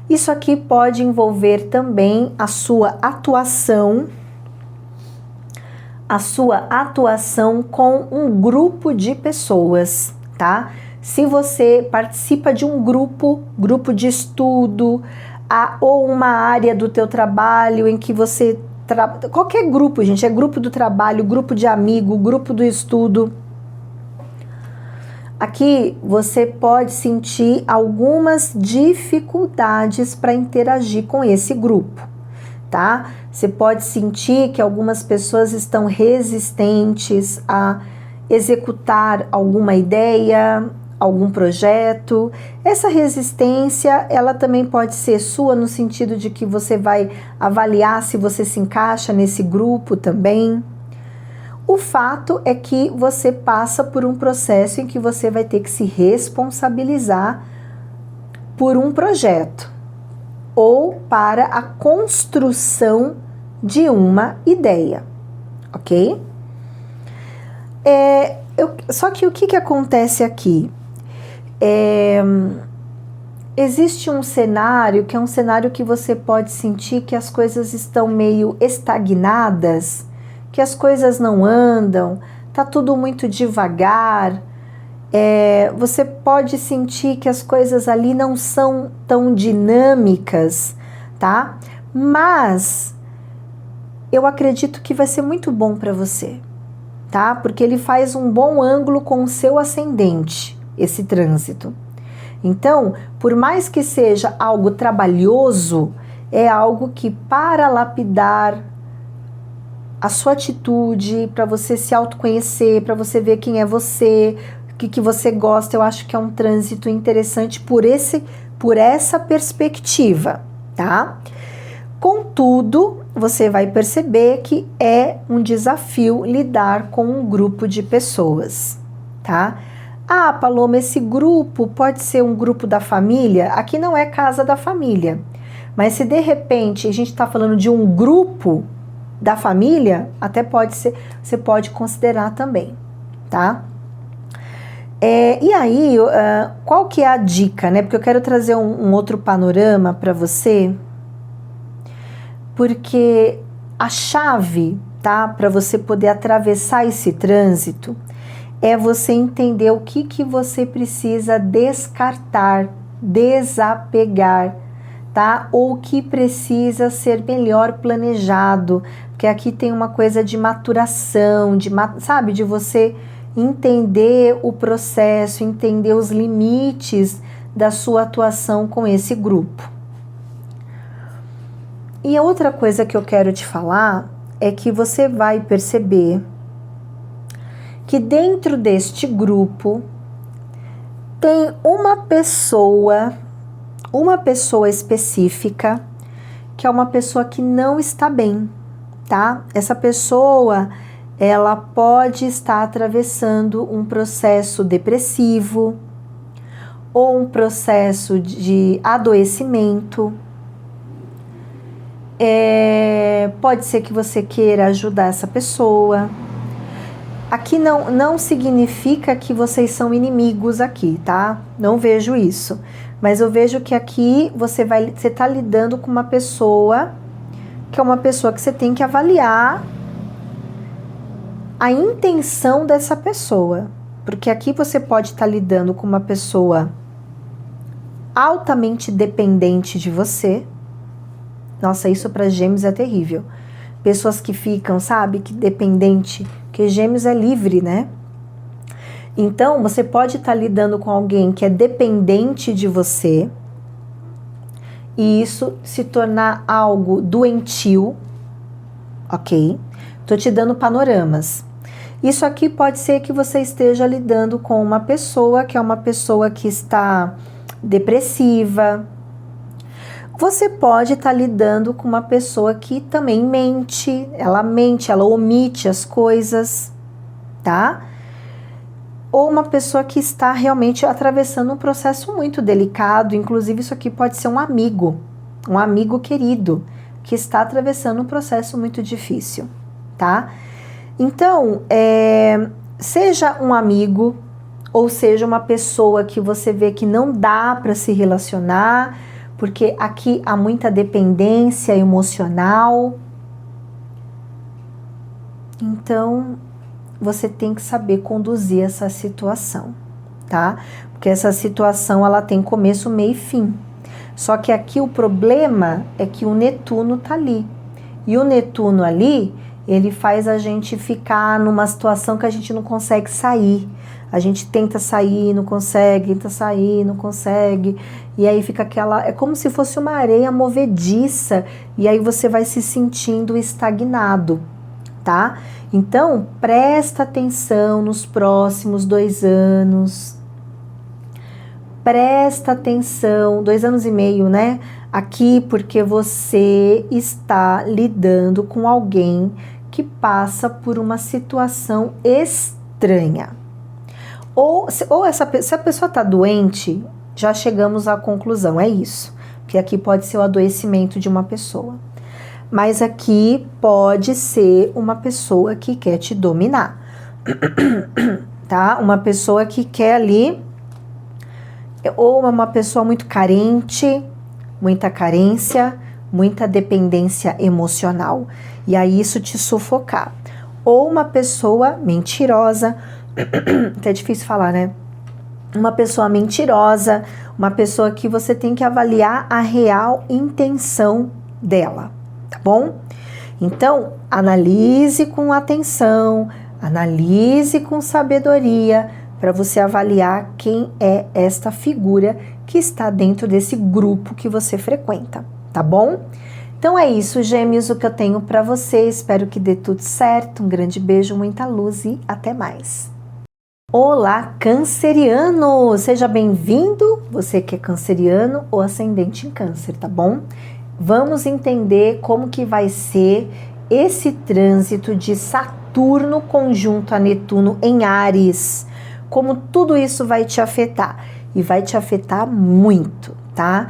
Isso aqui pode envolver também a sua atuação com um grupo de pessoas, tá? Se você participa de um grupo de estudo, ou uma área do teu trabalho em que você qualquer grupo, gente, é grupo do trabalho, grupo de amigo, grupo do estudo. Aqui você pode sentir algumas dificuldades para interagir com esse grupo, tá? Você pode sentir que algumas pessoas estão resistentes a executar alguma ideia, algum projeto. Essa resistência, ela também pode ser sua no sentido de que você vai avaliar se você se encaixa nesse grupo também. O fato é que você passa por um processo em que você vai ter que se responsabilizar por um projeto ou para a construção de uma ideia, ok? Só que o que acontece aqui? Existe um cenário que é um cenário que você pode sentir que as coisas estão meio estagnadas, que as coisas não andam, tá tudo muito devagar. Você pode sentir que as coisas ali não são tão dinâmicas, tá? Mas eu acredito que vai ser muito bom para você, tá? Porque ele faz um bom ângulo com o seu ascendente, esse trânsito. Então, por mais que seja algo trabalhoso, é algo que, para lapidar a sua atitude, para você se autoconhecer, para você ver quem é você, o que você gosta, eu acho que é um trânsito interessante por essa perspectiva, tá? Contudo, você vai perceber que é um desafio lidar com um grupo de pessoas, tá? Ah, Paloma, esse grupo pode ser um grupo da família? Aqui não é casa da família, mas se de repente a gente está falando de um grupo da família, até pode ser, você pode considerar também, tá? E aí, qual que é a dica, né? Porque eu quero trazer um outro panorama para você, porque a chave, tá, para você poder atravessar esse trânsito é você entender o que você precisa descartar, desapegar, tá? Ou o que precisa ser melhor planejado, porque aqui tem uma coisa de maturação, sabe, de você entender o processo, entender os limites da sua atuação com esse grupo. E a outra coisa que eu quero te falar é que você vai perceber que dentro deste grupo tem uma pessoa específica, que é uma pessoa que não está bem, tá? Essa pessoa, ela pode estar atravessando um processo depressivo ou um processo de adoecimento. Pode ser que você queira ajudar essa pessoa. Aqui não significa que vocês são inimigos aqui, tá? Não vejo isso. Mas eu vejo que aqui você tá lidando com uma pessoa que é uma pessoa que você tem que avaliar a intenção dessa pessoa. Porque aqui você pode estar lidando com uma pessoa altamente dependente de você. Nossa, isso para Gêmeos é terrível. Pessoas que ficam, sabe, que dependente, porque Gêmeos é livre, né? Então, você pode estar lidando com alguém que é dependente de você, e isso se tornar algo doentio, ok? Tô te dando panoramas. Isso aqui pode ser que você esteja lidando com uma pessoa que é uma pessoa que está depressiva. Você pode estar lidando com uma pessoa que também mente, ela omite as coisas, tá? Ou uma pessoa que está realmente atravessando um processo muito delicado, inclusive isso aqui pode ser um amigo querido, que está atravessando um processo muito difícil, tá? Então, seja um amigo, ou seja uma pessoa que você vê que não dá para se relacionar, porque aqui há muita dependência emocional. Então, você tem que saber conduzir essa situação, tá? Porque essa situação, ela tem começo, meio e fim. Só que aqui o problema é que o Netuno tá ali. E o Netuno ali, ele faz a gente ficar numa situação que a gente não consegue sair. A gente tenta sair, não consegue, tenta sair, não consegue. E aí fica aquela... É como se fosse uma areia movediça. E aí você vai se sentindo estagnado, tá? Então, presta atenção nos próximos 2 anos. Presta atenção, 2 anos e meio, né? Aqui porque você está lidando com alguém que passa por uma situação estranha. Se a pessoa está doente, já chegamos à conclusão, é isso. Porque aqui pode ser o adoecimento de uma pessoa. Mas aqui pode ser uma pessoa que quer te dominar, tá? Uma pessoa que quer ali, ou uma pessoa muito carente, muita carência, muita dependência emocional, e aí isso te sufocar. Ou uma pessoa mentirosa, até é difícil falar, né? Uma pessoa mentirosa, uma pessoa que você tem que avaliar a real intenção dela. Tá bom? Então, analise com atenção, analise com sabedoria para você avaliar quem é esta figura que está dentro desse grupo que você frequenta, tá bom? Então é isso, gêmeos, o que eu tenho para você. Espero que dê tudo certo. Um grande beijo, muita luz e até mais. Olá, canceriano! Seja bem-vindo, você que é canceriano ou ascendente em câncer, tá bom? Vamos entender como que vai ser esse trânsito de Saturno conjunto a Netuno em Áries. Como tudo isso vai te afetar. E vai te afetar muito, tá?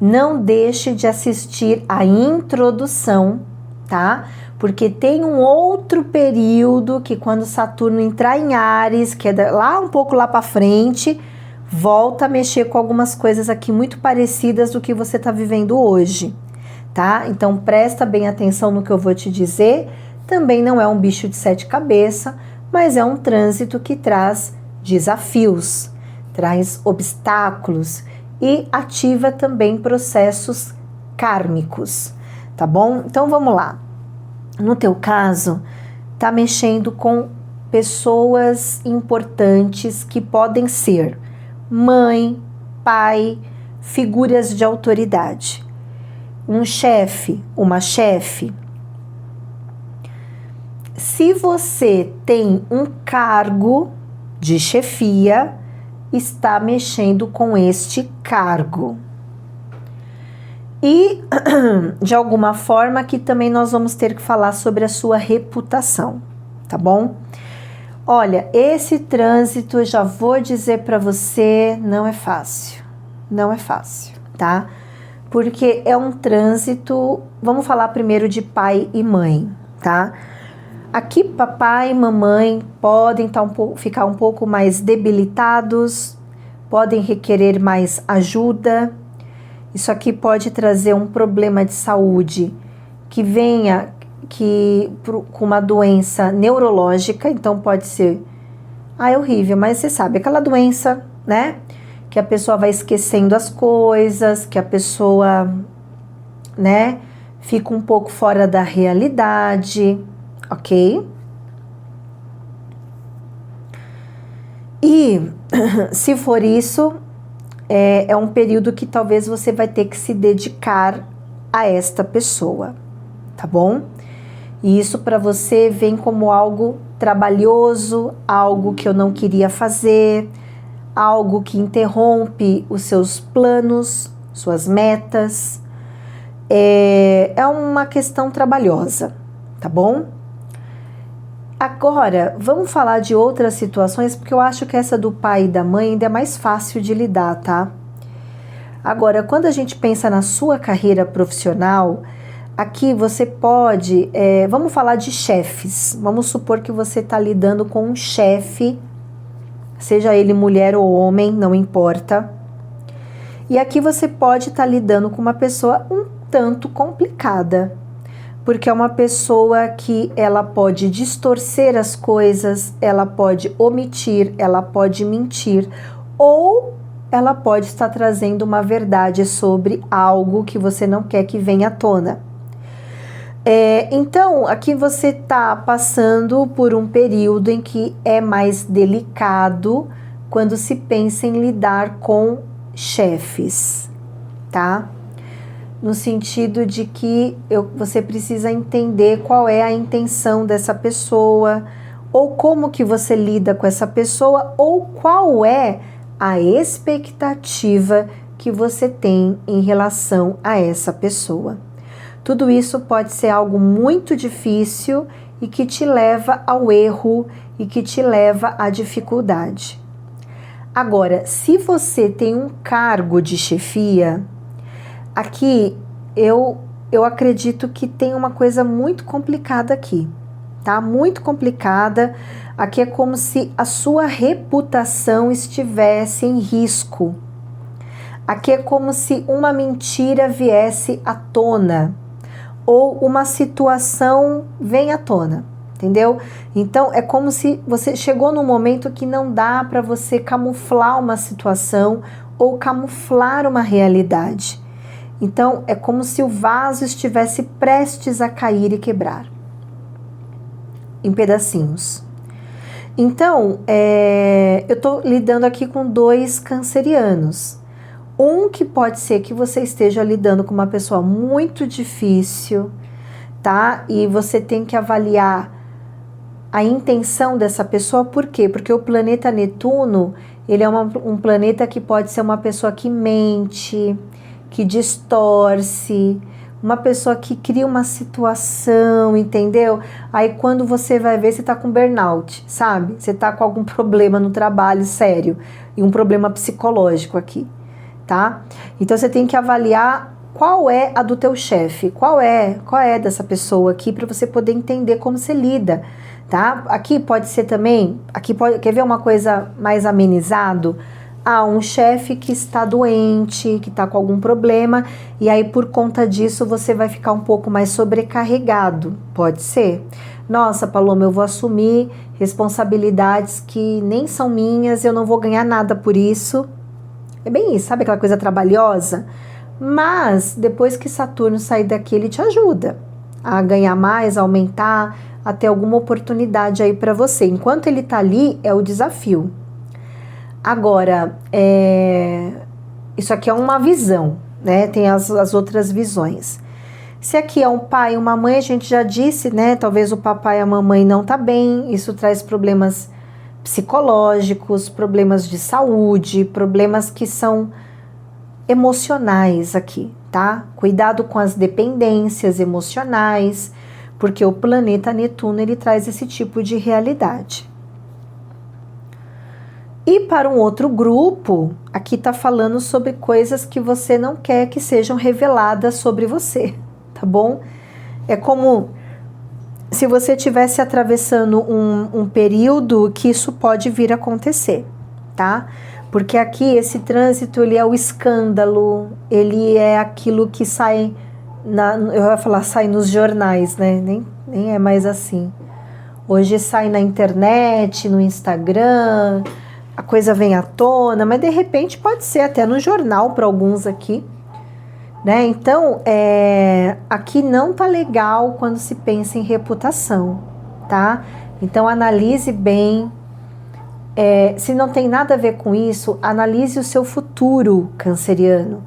Não deixe de assistir a introdução, tá? Porque tem um outro período que quando Saturno entrar em Áries, que é lá um pouco lá para frente, volta a mexer com algumas coisas aqui muito parecidas do que você está vivendo hoje. Tá? Então presta bem atenção no que eu vou te dizer. Também não é um bicho de 7 cabeças, mas é um trânsito que traz desafios, traz obstáculos e ativa também processos kármicos, tá bom? Então vamos lá. No teu caso, tá mexendo com pessoas importantes que podem ser mãe, pai, figuras de autoridade. Um chefe, uma chefe. Se você tem um cargo de chefia, está mexendo com este cargo. E, de alguma forma, aqui também nós vamos ter que falar sobre a sua reputação, tá bom? Olha, esse trânsito, já vou dizer para você, não é fácil. Não é fácil, tá? Porque é um trânsito, vamos falar primeiro de pai e mãe, tá? Aqui papai e mamãe podem ficar um pouco mais debilitados, podem requerer mais ajuda. Isso aqui pode trazer um problema de saúde que venha com uma doença neurológica, então pode ser, é horrível, mas você sabe, aquela doença, né? Que a pessoa vai esquecendo as coisas, que a pessoa, né, fica um pouco fora da realidade, ok? E se for isso, é um período que talvez você vai ter que se dedicar a esta pessoa, tá bom? E isso para você vem como algo trabalhoso, algo que eu não queria fazer, algo que interrompe os seus planos, suas metas. É uma questão trabalhosa, tá bom? Agora, vamos falar de outras situações, porque eu acho que essa do pai e da mãe ainda é mais fácil de lidar, tá? Agora, quando a gente pensa na sua carreira profissional, aqui você pode, vamos falar de chefes. Vamos supor que você está lidando com um chefe, seja ele mulher ou homem, não importa. E aqui você pode estar lidando com uma pessoa um tanto complicada, porque é uma pessoa que ela pode distorcer as coisas, ela pode omitir, ela pode mentir, ou ela pode estar trazendo uma verdade sobre algo que você não quer que venha à tona. Então, aqui você está passando por um período em que é mais delicado quando se pensa em lidar com chefes, tá? No sentido de que você precisa entender qual é a intenção dessa pessoa, ou como que você lida com essa pessoa, ou qual é a expectativa que você tem em relação a essa pessoa. Tudo isso pode ser algo muito difícil e que te leva ao erro e que te leva à dificuldade. Agora, se você tem um cargo de chefia, aqui eu acredito que tem uma coisa muito complicada aqui, tá? Muito complicada. Aqui é como se a sua reputação estivesse em risco. Aqui é como se uma mentira viesse à tona ou uma situação vem à tona, entendeu? Então é como se você chegou num momento que não dá para você camuflar uma situação ou camuflar uma realidade. Então é como se o vaso estivesse prestes a cair e quebrar em pedacinhos. Então, eu estou lidando aqui com 2 cancerianos. Um que pode ser que você esteja lidando com uma pessoa muito difícil, tá? E você tem que avaliar a intenção dessa pessoa. Por quê? Porque o planeta Netuno, ele é um planeta que pode ser uma pessoa que mente, que distorce, uma pessoa que cria uma situação, entendeu? Aí quando você vai ver, você tá com burnout, sabe? Você tá com algum problema no trabalho sério e um problema psicológico aqui, tá? Então você tem que avaliar qual é a do teu chefe, qual é dessa pessoa aqui, para você poder entender como você lida, tá? Aqui pode ser também, quer ver uma coisa mais amenizado? Um chefe que está doente, que está com algum problema, e aí por conta disso você vai ficar um pouco mais sobrecarregado, pode ser? Nossa, Paloma, eu vou assumir responsabilidades que nem são minhas, eu não vou ganhar nada por isso. É bem isso, sabe aquela coisa trabalhosa? Mas depois que Saturno sair daqui, ele te ajuda a ganhar mais, a aumentar, a ter alguma oportunidade aí para você. Enquanto ele tá ali, é o desafio. Agora, isso aqui é uma visão, né? Tem as outras visões. Se aqui é um pai e uma mãe, a gente já disse, né? Talvez o papai e a mamãe não tá bem, isso traz problemas psicológicos, problemas de saúde, problemas que são emocionais aqui, tá? Cuidado com as dependências emocionais, porque o planeta Netuno, ele traz esse tipo de realidade. E para um outro grupo, aqui tá falando sobre coisas que você não quer que sejam reveladas sobre você, tá bom? É como se você estivesse atravessando um período que isso pode vir a acontecer, tá? Porque aqui esse trânsito, ele é o escândalo, ele é aquilo que sai, eu ia falar sai nos jornais, né? Nem é mais assim. Hoje sai na internet, no Instagram, a coisa vem à tona, mas de repente pode ser até no jornal para alguns aqui, né? Então, aqui não tá legal quando se pensa em reputação, tá? Então analise bem Se não tem nada a ver com isso, analise o seu futuro, canceriano.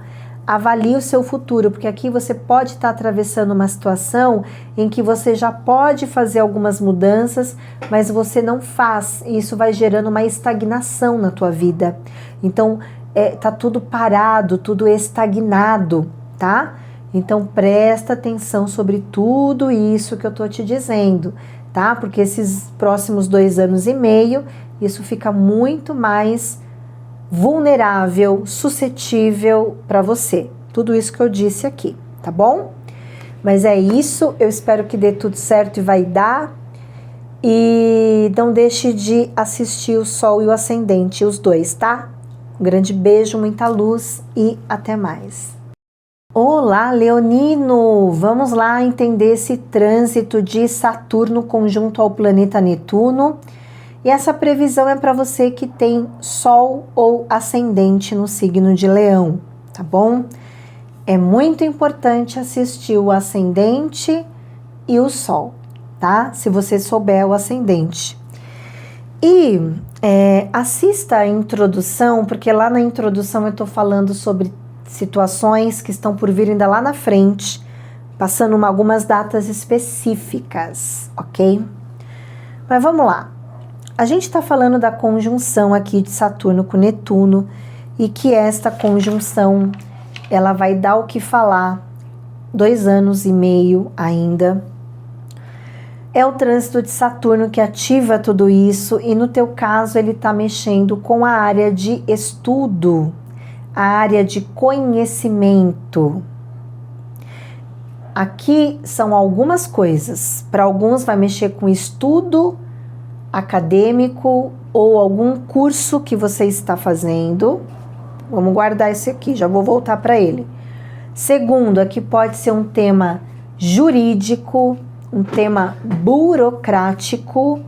Avalie o seu futuro, porque aqui você pode estar atravessando uma situação em que você já pode fazer algumas mudanças, mas você não faz, e isso vai gerando uma estagnação na tua vida. Então, tá tudo parado, tudo estagnado, tá? Então, presta atenção sobre tudo isso que eu tô te dizendo, tá? Porque esses próximos 2 anos e meio, isso fica muito mais vulnerável, suscetível para você. Tudo isso que eu disse aqui, tá bom? Mas é isso, eu espero que dê tudo certo e vai dar. E não deixe de assistir o Sol e o Ascendente, os dois, tá? Um grande beijo, muita luz e até mais. Olá, Leonino! Vamos lá entender esse trânsito de Saturno conjunto ao planeta Netuno. E essa previsão é para você que tem Sol ou Ascendente no signo de Leão, tá bom? É muito importante assistir o Ascendente e o Sol, tá? Se você souber o Ascendente. E assista a introdução, porque lá na introdução eu tô falando sobre situações que estão por vir ainda lá na frente, passando algumas datas específicas, ok? Mas vamos lá. A gente está falando da conjunção aqui de Saturno com Netuno e que esta conjunção ela vai dar o que falar 2 anos e meio ainda. É o trânsito de Saturno que ativa tudo isso e no teu caso ele está mexendo com a área de estudo, a área de conhecimento. Aqui são algumas coisas. Para alguns vai mexer com estudo acadêmico ou algum curso que você está fazendo. Vamos guardar esse aqui, já vou voltar para ele. Segundo, aqui pode ser um tema jurídico, um tema burocrático.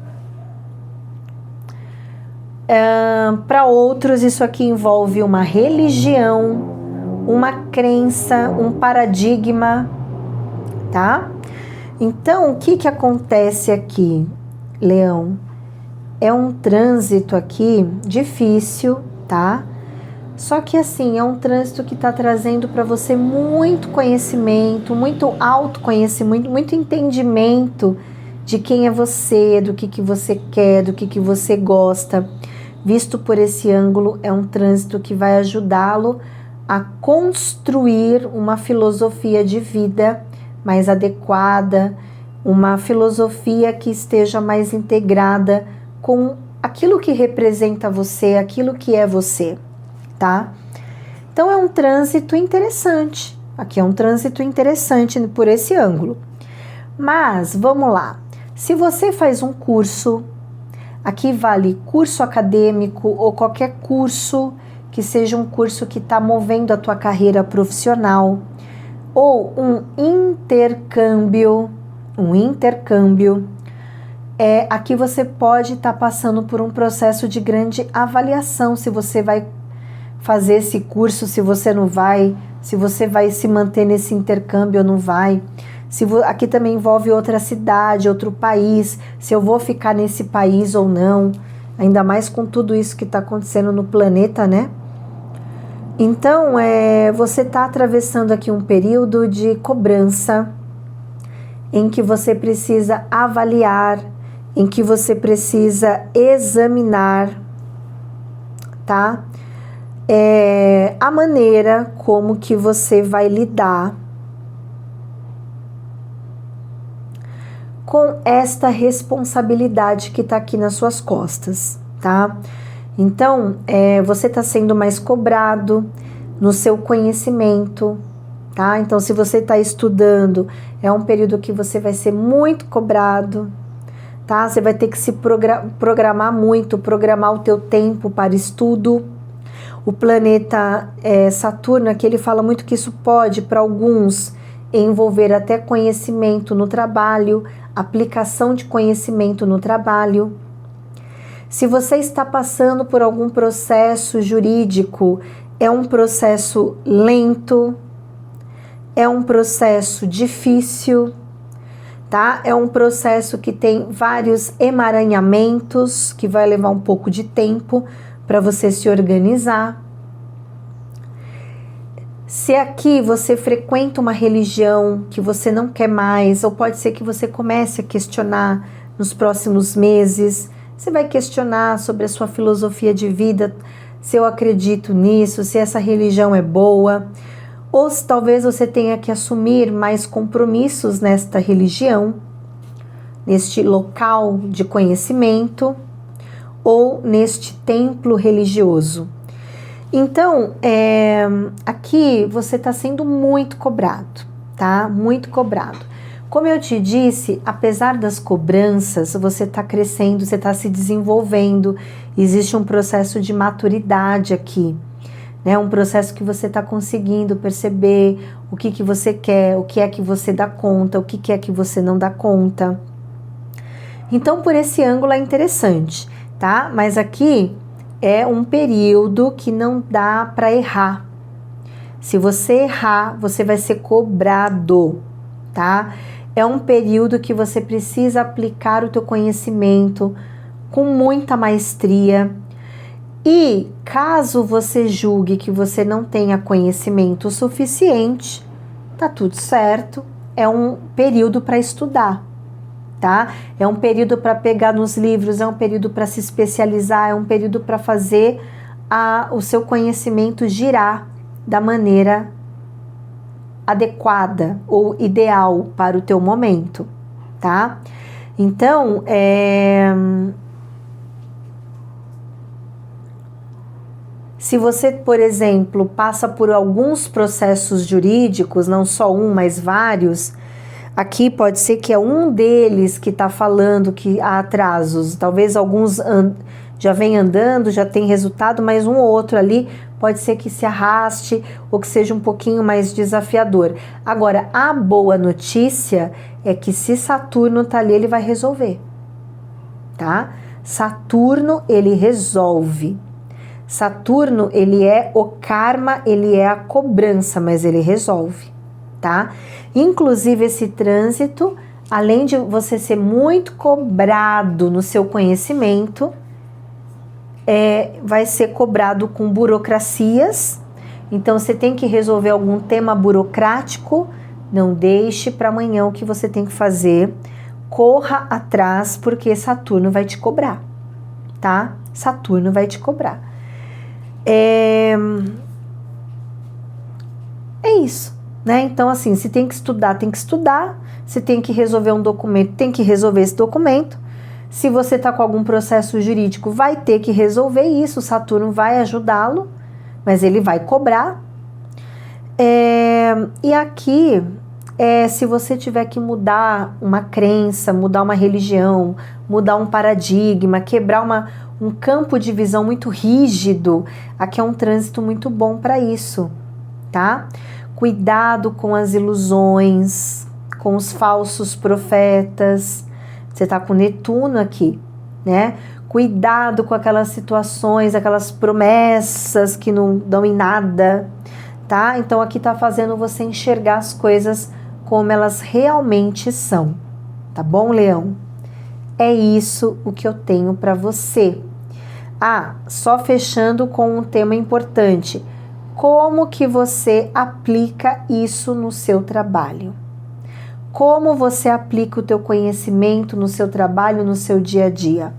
Para outros, isso aqui envolve uma religião, uma crença, um paradigma, tá? Então, o que acontece aqui, Leão? É um trânsito aqui difícil, tá? Só que assim, é um trânsito que tá trazendo para você muito conhecimento, muito autoconhecimento, muito entendimento de quem é você, do que você quer, do que você gosta. Visto por esse ângulo, é um trânsito que vai ajudá-lo a construir uma filosofia de vida mais adequada, uma filosofia que esteja mais integrada com aquilo que representa você, aquilo que é você, tá? Então é um trânsito interessante. Aqui é um trânsito interessante por esse ângulo. Mas vamos lá. Se você faz um curso, aqui vale curso acadêmico ou qualquer curso que seja um curso que está movendo a tua carreira profissional, ou um intercâmbio, aqui você pode estar passando por um processo de grande avaliação, se você vai fazer esse curso, se você não vai, se você vai se manter nesse intercâmbio ou não vai. Aqui também envolve outra cidade, outro país, se eu vou ficar nesse país ou não, ainda mais com tudo isso que está acontecendo no planeta, né? Então, você está atravessando aqui um período de cobrança, em que você precisa avaliar, em que você precisa examinar, tá? A maneira como que você vai lidar com esta responsabilidade que está aqui nas suas costas, tá? Então, você está sendo mais cobrado no seu conhecimento, tá? Então, se você está estudando, é um período que você vai ser muito cobrado, tá? Você vai ter que se programar muito, programar o teu tempo para estudo. O planeta Saturno aqui, ele fala muito que isso pode, para alguns, envolver até conhecimento no trabalho, aplicação de conhecimento no trabalho. Se você está passando por algum processo jurídico, é um processo lento, é um processo difícil, tá? É um processo que tem vários emaranhamentos, que vai levar um pouco de tempo para você se organizar. Se aqui você frequenta uma religião que você não quer mais, ou pode ser que você comece a questionar nos próximos meses, você vai questionar sobre a sua filosofia de vida, se eu acredito nisso, se essa religião é boa, ou se talvez você tenha que assumir mais compromissos nesta religião, neste local de conhecimento, ou neste templo religioso. Então, aqui você está sendo muito cobrado, tá? Muito cobrado. Como eu te disse, apesar das cobranças, você está crescendo, você está se desenvolvendo, existe um processo de maturidade aqui, né? Um processo que você está conseguindo perceber o que você quer, o que é que você dá conta, o que é que você não dá conta. Então, por esse ângulo é interessante, tá? Mas aqui é um período que não dá para errar. Se você errar, você vai ser cobrado, tá? É um período que você precisa aplicar o teu conhecimento com muita maestria. E caso você julgue que você não tenha conhecimento suficiente, tá tudo certo. É um período para estudar, tá? É um período para pegar nos livros, é um período para se especializar, é um período para fazer o seu conhecimento girar da maneira adequada ou ideal para o teu momento, tá? Então, se você, por exemplo, passa por alguns processos jurídicos, não só um, mas vários, aqui pode ser que é um deles que está falando que há atrasos. Talvez alguns já vem andando, já tem resultado, mas um ou outro ali pode ser que se arraste ou que seja um pouquinho mais desafiador. Agora, a boa notícia é que se Saturno está ali, ele vai resolver, tá? Saturno, ele resolve. Saturno, ele é o karma, ele é a cobrança, mas ele resolve, tá? Inclusive esse trânsito, além de você ser muito cobrado no seu conhecimento, vai ser cobrado com burocracias. Então você tem que resolver algum tema burocrático, não deixe para amanhã o que você tem que fazer, corra atrás, porque Saturno vai te cobrar, tá? Saturno vai te cobrar. É isso, né? Então, assim, se tem que estudar, tem que estudar. Se tem que resolver um documento, tem que resolver esse documento. Se você está com algum processo jurídico, vai ter que resolver isso. Saturno vai ajudá-lo, mas ele vai cobrar. E aqui, se você tiver que mudar uma crença, mudar uma religião, mudar um paradigma, quebrar um campo de visão muito rígido, aqui é um trânsito muito bom para isso, tá? Cuidado com as ilusões, com os falsos profetas. Você tá com Netuno aqui, né? Cuidado com aquelas situações, aquelas promessas que não dão em nada, tá? Então aqui tá fazendo você enxergar as coisas como elas realmente são, tá bom, Leão? É isso o que eu tenho para você. Só fechando com um tema importante. Como que você aplica isso no seu trabalho? Como você aplica o teu conhecimento no seu trabalho, no seu dia a dia?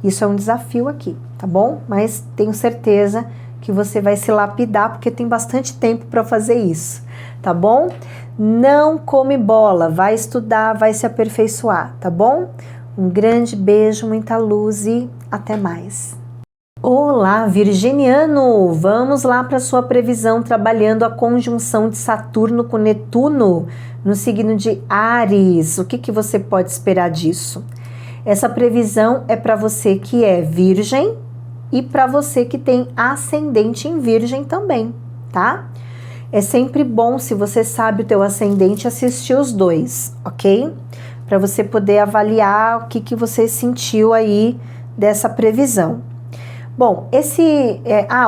Isso é um desafio aqui, tá bom? Mas tenho certeza que você vai se lapidar, porque tem bastante tempo para fazer isso, tá bom? Não come bola, vai estudar, vai se aperfeiçoar, tá bom? Um grande beijo, muita luz e até mais. Olá, virginiano! Vamos lá para sua previsão, trabalhando a conjunção de Saturno com Netuno no signo de Áries. O que você pode esperar disso? Essa previsão é para você que é virgem e para você que tem ascendente em virgem também, tá? É sempre bom, se você sabe o teu ascendente, assistir os dois, ok? Para você poder avaliar o que você sentiu aí dessa previsão. Bom,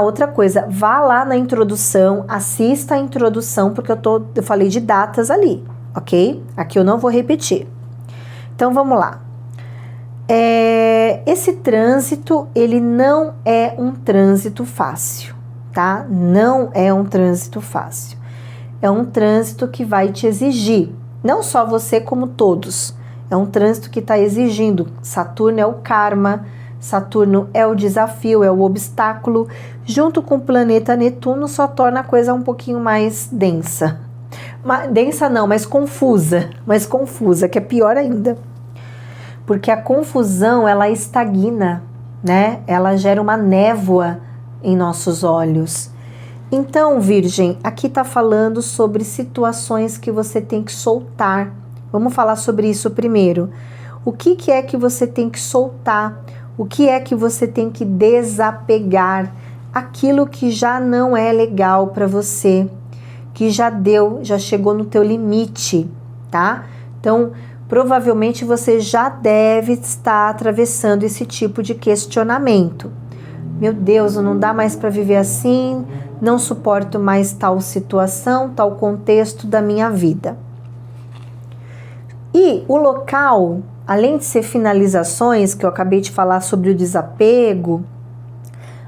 outra coisa, vá lá na introdução, assista a introdução, porque eu falei de datas ali, ok? Aqui eu não vou repetir. Então vamos lá. Esse trânsito, ele não é um trânsito fácil, tá? Não é um trânsito fácil. É um trânsito que vai te exigir, não só você como todos. É um trânsito que está exigindo. Saturno é o karma, Saturno é o desafio, é o obstáculo. Junto com o planeta Netuno só torna a coisa um pouquinho mais densa. Densa não, mas confusa, que é pior ainda. Porque a confusão, ela estagna, né? Ela gera uma névoa em nossos olhos. Então, Virgem, aqui tá falando sobre situações que você tem que soltar. Vamos falar sobre isso primeiro. O que é que você tem que soltar? O que é que você tem que desapegar? Aquilo que já não é legal para você, que já chegou no teu limite, tá? Então, provavelmente você já deve estar atravessando esse tipo de questionamento. Meu Deus, não dá mais para viver assim, não suporto mais tal situação, tal contexto da minha vida. E o local, além de ser finalizações, que eu acabei de falar sobre o desapego,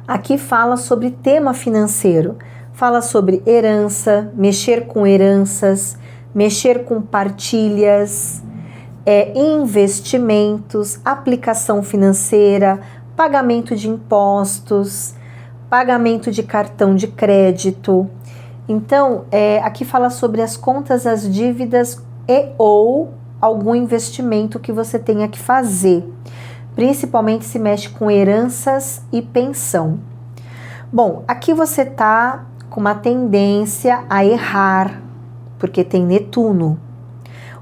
aqui fala sobre tema financeiro, fala sobre herança, mexer com heranças, mexer com partilhas, investimentos, aplicação financeira, pagamento de impostos, pagamento de cartão de crédito. Então, aqui fala sobre as contas, as dívidas ou algum investimento que você tenha que fazer. Principalmente se mexe com heranças e pensão. Bom, aqui você tá com uma tendência a errar, porque tem Netuno.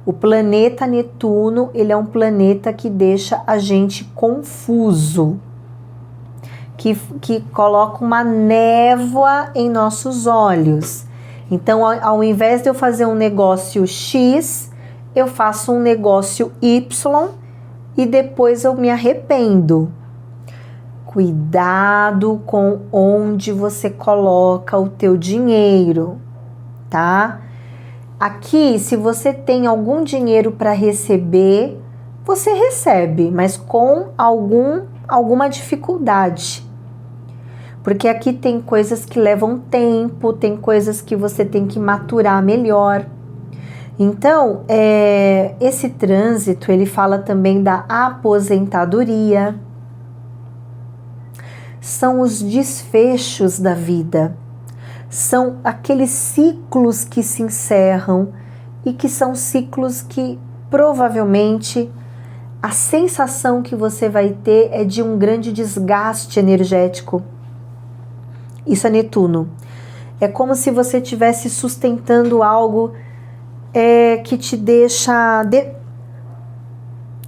O planeta Netuno, ele é um planeta que deixa a gente confuso, que coloca uma névoa em nossos olhos. Então, ao invés de eu fazer um negócio X, eu faço um negócio Y e depois eu me arrependo. Cuidado com onde você coloca o teu dinheiro, tá? Aqui, se você tem algum dinheiro para receber, você recebe, mas com alguma dificuldade. Porque aqui tem coisas que levam tempo, tem coisas que você tem que maturar melhor. Então, esse trânsito, ele fala também da aposentadoria. São os desfechos da vida. São aqueles ciclos que se encerram e que são ciclos que provavelmente a sensação que você vai ter é de um grande desgaste energético. Isso é Netuno. É como se você estivesse sustentando algo que te deixa...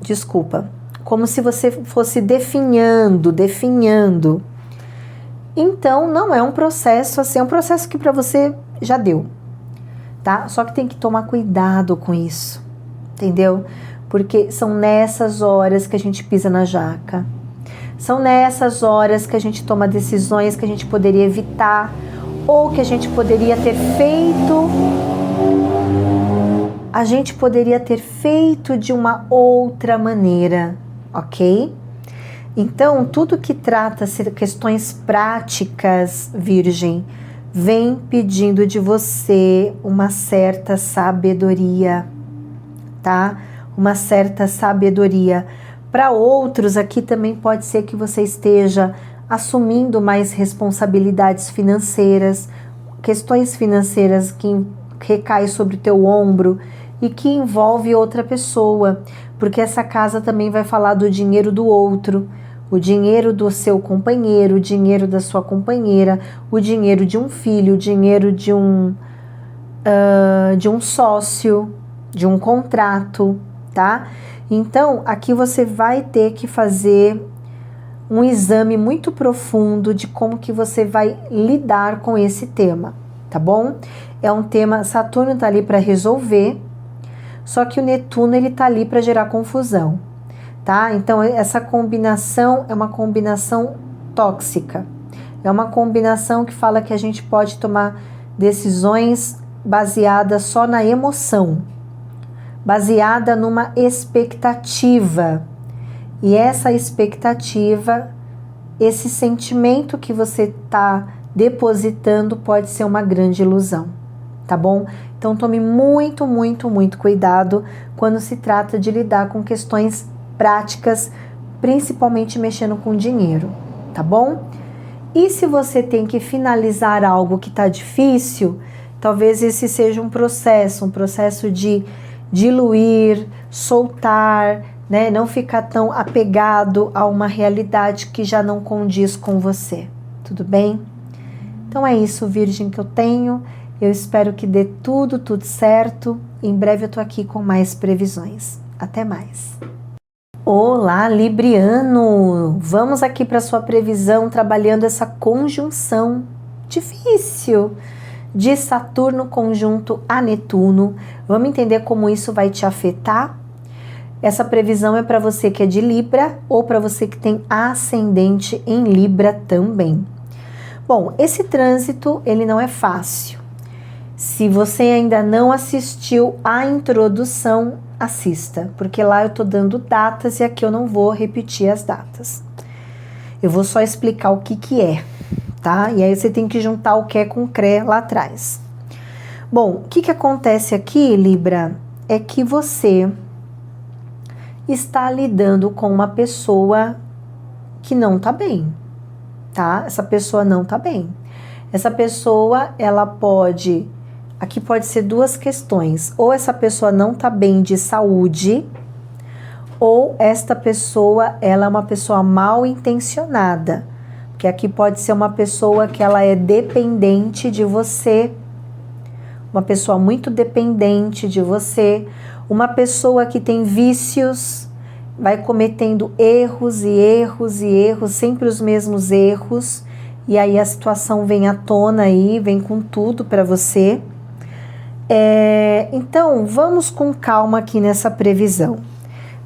Desculpa. Como se você fosse definhando. Então, não é um processo assim, é um processo que para você já deu, tá? Só que tem que tomar cuidado com isso, entendeu? Porque são nessas horas que a gente pisa na jaca. São nessas horas que a gente toma decisões que a gente poderia evitar ou que a gente poderia ter feito. A gente poderia ter feito de uma outra maneira, ok? Então, tudo que trata-se de questões práticas, Virgem, vem pedindo de você uma certa sabedoria, tá? Uma certa sabedoria. Para outros, aqui também pode ser que você esteja assumindo mais responsabilidades financeiras, questões financeiras que recaem sobre o teu ombro e que envolve outra pessoa, porque essa casa também vai falar do dinheiro do outro, o dinheiro do seu companheiro, o dinheiro da sua companheira, o dinheiro de um filho, o dinheiro de um sócio, de um contrato, tá? Então, aqui você vai ter que fazer um exame muito profundo de como que você vai lidar com esse tema, tá bom? É um tema, Saturno tá ali para resolver, só que o Netuno ele tá ali para gerar confusão. Tá? Então, essa combinação é uma combinação tóxica. É uma combinação que fala que a gente pode tomar decisões baseadas só na emoção. baseada numa expectativa. E essa expectativa, esse sentimento que você está depositando pode ser uma grande ilusão, tá bom? Então tome muito, muito, muito cuidado quando se trata de lidar com questões práticas, principalmente mexendo com dinheiro, tá bom? E se você tem que finalizar algo que está difícil, talvez esse seja um processo de diluir, soltar, né? Não ficar tão apegado a uma realidade que já não condiz com você, tudo bem? Então é isso, Virgem, que eu tenho. Eu espero que dê tudo certo. Em breve eu tô aqui com mais previsões. Até mais. Olá, Libriano! Vamos aqui para sua previsão, trabalhando essa conjunção difícil de Saturno conjunto a Netuno. Vamos entender como isso vai te afetar? Essa previsão é para você que é de Libra ou para você que tem ascendente em Libra também. Bom, esse trânsito, ele não é fácil. Se você ainda não assistiu à introdução, assista, porque lá eu tô dando datas e aqui eu não vou repetir as datas. Eu vou só explicar o que é, tá? E aí você tem que juntar o que é com o CRE lá atrás. Bom, o que acontece aqui, Libra, é que você está lidando com uma pessoa que não tá bem, tá? Essa pessoa não tá bem. Essa pessoa, ela pode... Aqui pode ser duas questões. Ou essa pessoa não tá bem de saúde, ou esta pessoa, ela é uma pessoa mal intencionada. Porque aqui pode ser uma pessoa que ela é dependente de você, uma pessoa muito dependente de você, uma pessoa que tem vícios, vai cometendo erros e erros e erros, sempre os mesmos erros, e aí a situação vem à tona aí, vem com tudo para você. Então, vamos com calma aqui nessa previsão.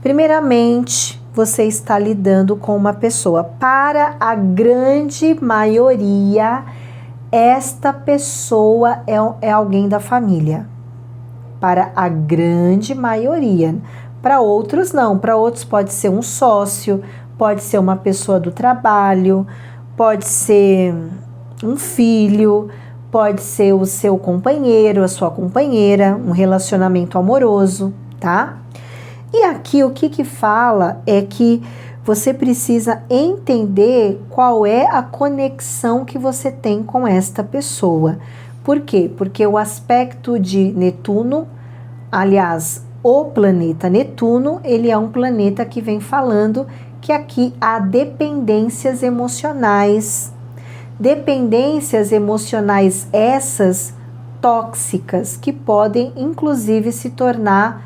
Primeiramente, você está lidando com uma pessoa. Para a grande maioria, esta pessoa é alguém da família. Para a grande maioria. Para outros, não. Para outros pode ser um sócio, pode ser uma pessoa do trabalho, pode ser um filho, pode ser o seu companheiro, a sua companheira, um relacionamento amoroso, tá? E aqui o que fala é que você precisa entender qual é a conexão que você tem com esta pessoa. Por quê? Porque o aspecto de Netuno, aliás, o planeta Netuno, ele é um planeta que vem falando que aqui há dependências emocionais. Dependências emocionais essas tóxicas que podem inclusive se tornar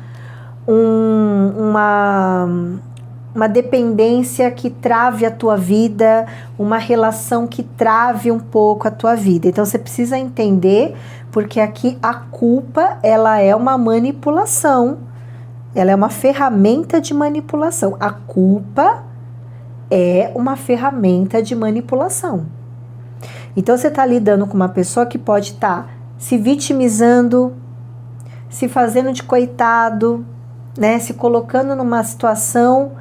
uma dependência que trave a tua vida, uma relação que trave um pouco a tua vida. Então você precisa entender, porque aqui a culpa, ela é uma manipulação, ela é uma ferramenta de manipulação. A culpa é uma ferramenta de manipulação. Então você está lidando com uma pessoa que pode estar se vitimizando, se fazendo de coitado, né? Se colocando numa situação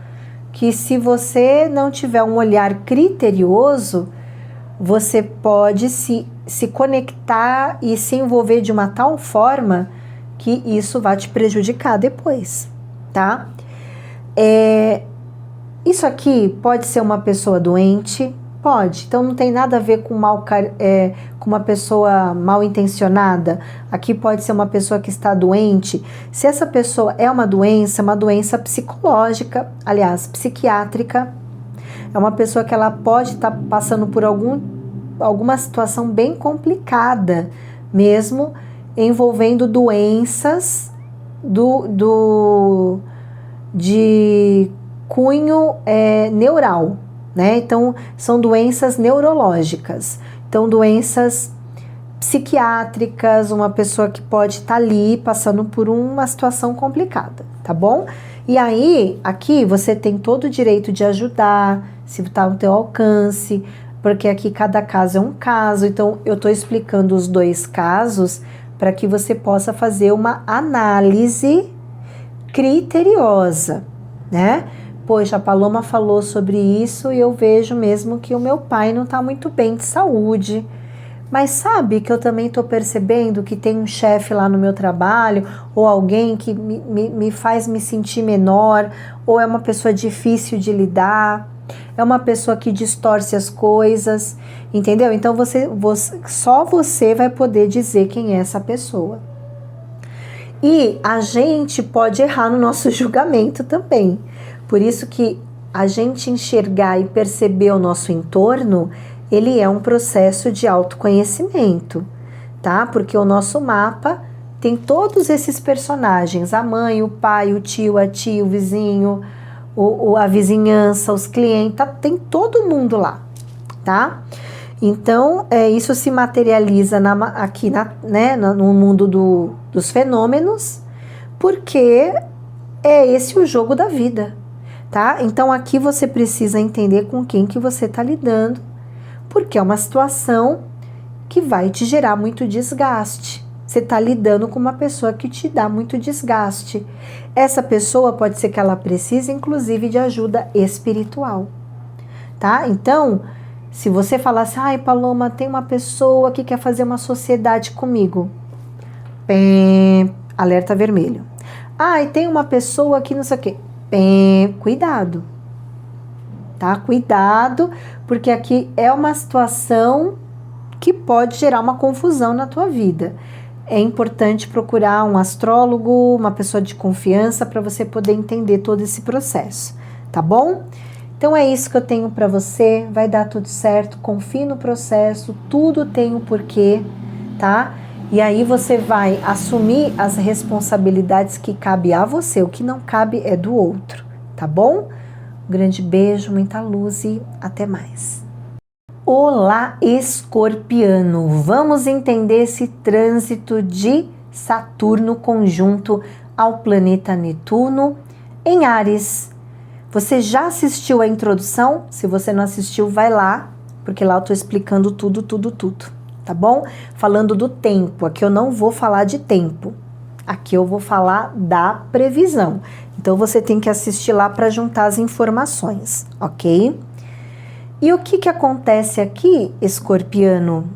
que, se você não tiver um olhar criterioso, você pode se conectar e se envolver de uma tal forma que isso vai te prejudicar depois, tá? Isso aqui pode ser uma pessoa doente. Pode, então não tem nada a ver com com uma pessoa mal intencionada. Aqui pode ser uma pessoa que está doente. Se essa pessoa é uma doença psicológica, aliás, psiquiátrica, é uma pessoa que ela pode estar passando por alguma situação bem complicada, mesmo envolvendo doenças de cunho neural. Né? Então, são doenças neurológicas, então doenças psiquiátricas, uma pessoa que pode estar ali passando por uma situação complicada, tá bom? E aí, aqui você tem todo o direito de ajudar, se está no teu alcance, porque aqui cada caso é um caso, então eu estou explicando os dois casos para que você possa fazer uma análise criteriosa, né? Poxa, a Paloma falou sobre isso e eu vejo mesmo que o meu pai não está muito bem de saúde. Mas sabe que eu também estou percebendo que tem um chefe lá no meu trabalho, ou alguém que me faz me sentir menor, ou é uma pessoa difícil de lidar, é uma pessoa que distorce as coisas, entendeu? Então só você vai poder dizer quem é essa pessoa. E a gente pode errar no nosso julgamento também. Por isso que a gente enxergar e perceber o nosso entorno, ele é um processo de autoconhecimento, tá? Porque o nosso mapa tem todos esses personagens, a mãe, o pai, o tio, a tia, o vizinho, a vizinhança, os clientes, tem todo mundo lá, tá? Então, isso se materializa aqui no mundo dos fenômenos, porque é esse o jogo da vida, tá? Então, aqui você precisa entender com quem que você está lidando, porque é uma situação que vai te gerar muito desgaste. Você está lidando com uma pessoa que te dá muito desgaste. Essa pessoa pode ser que ela precise, inclusive, de ajuda espiritual, tá? Então, se você falar assim, ai, Paloma, tem uma pessoa que quer fazer uma sociedade comigo. Pém, alerta vermelho. Ai, tem uma pessoa que não sei o quê. Pém, cuidado. Tá? Cuidado, porque aqui é uma situação que pode gerar uma confusão na tua vida. É importante procurar um astrólogo, uma pessoa de confiança, para você poder entender todo esse processo, tá bom? Então é isso que eu tenho para você, vai dar tudo certo, confie no processo, tudo tem um porquê, tá? E aí você vai assumir as responsabilidades que cabe a você, o que não cabe é do outro, tá bom? Um grande beijo, muita luz e até mais. Olá, escorpiano! Vamos entender esse trânsito de Saturno conjunto ao planeta Netuno em Áries. Você já assistiu a introdução? Se você não assistiu, vai lá, porque lá eu tô explicando tudo, tá bom? Falando do tempo, aqui eu não vou falar de tempo, aqui eu vou falar da previsão. Então, você tem que assistir lá para juntar as informações, ok? E o que acontece aqui, escorpiano?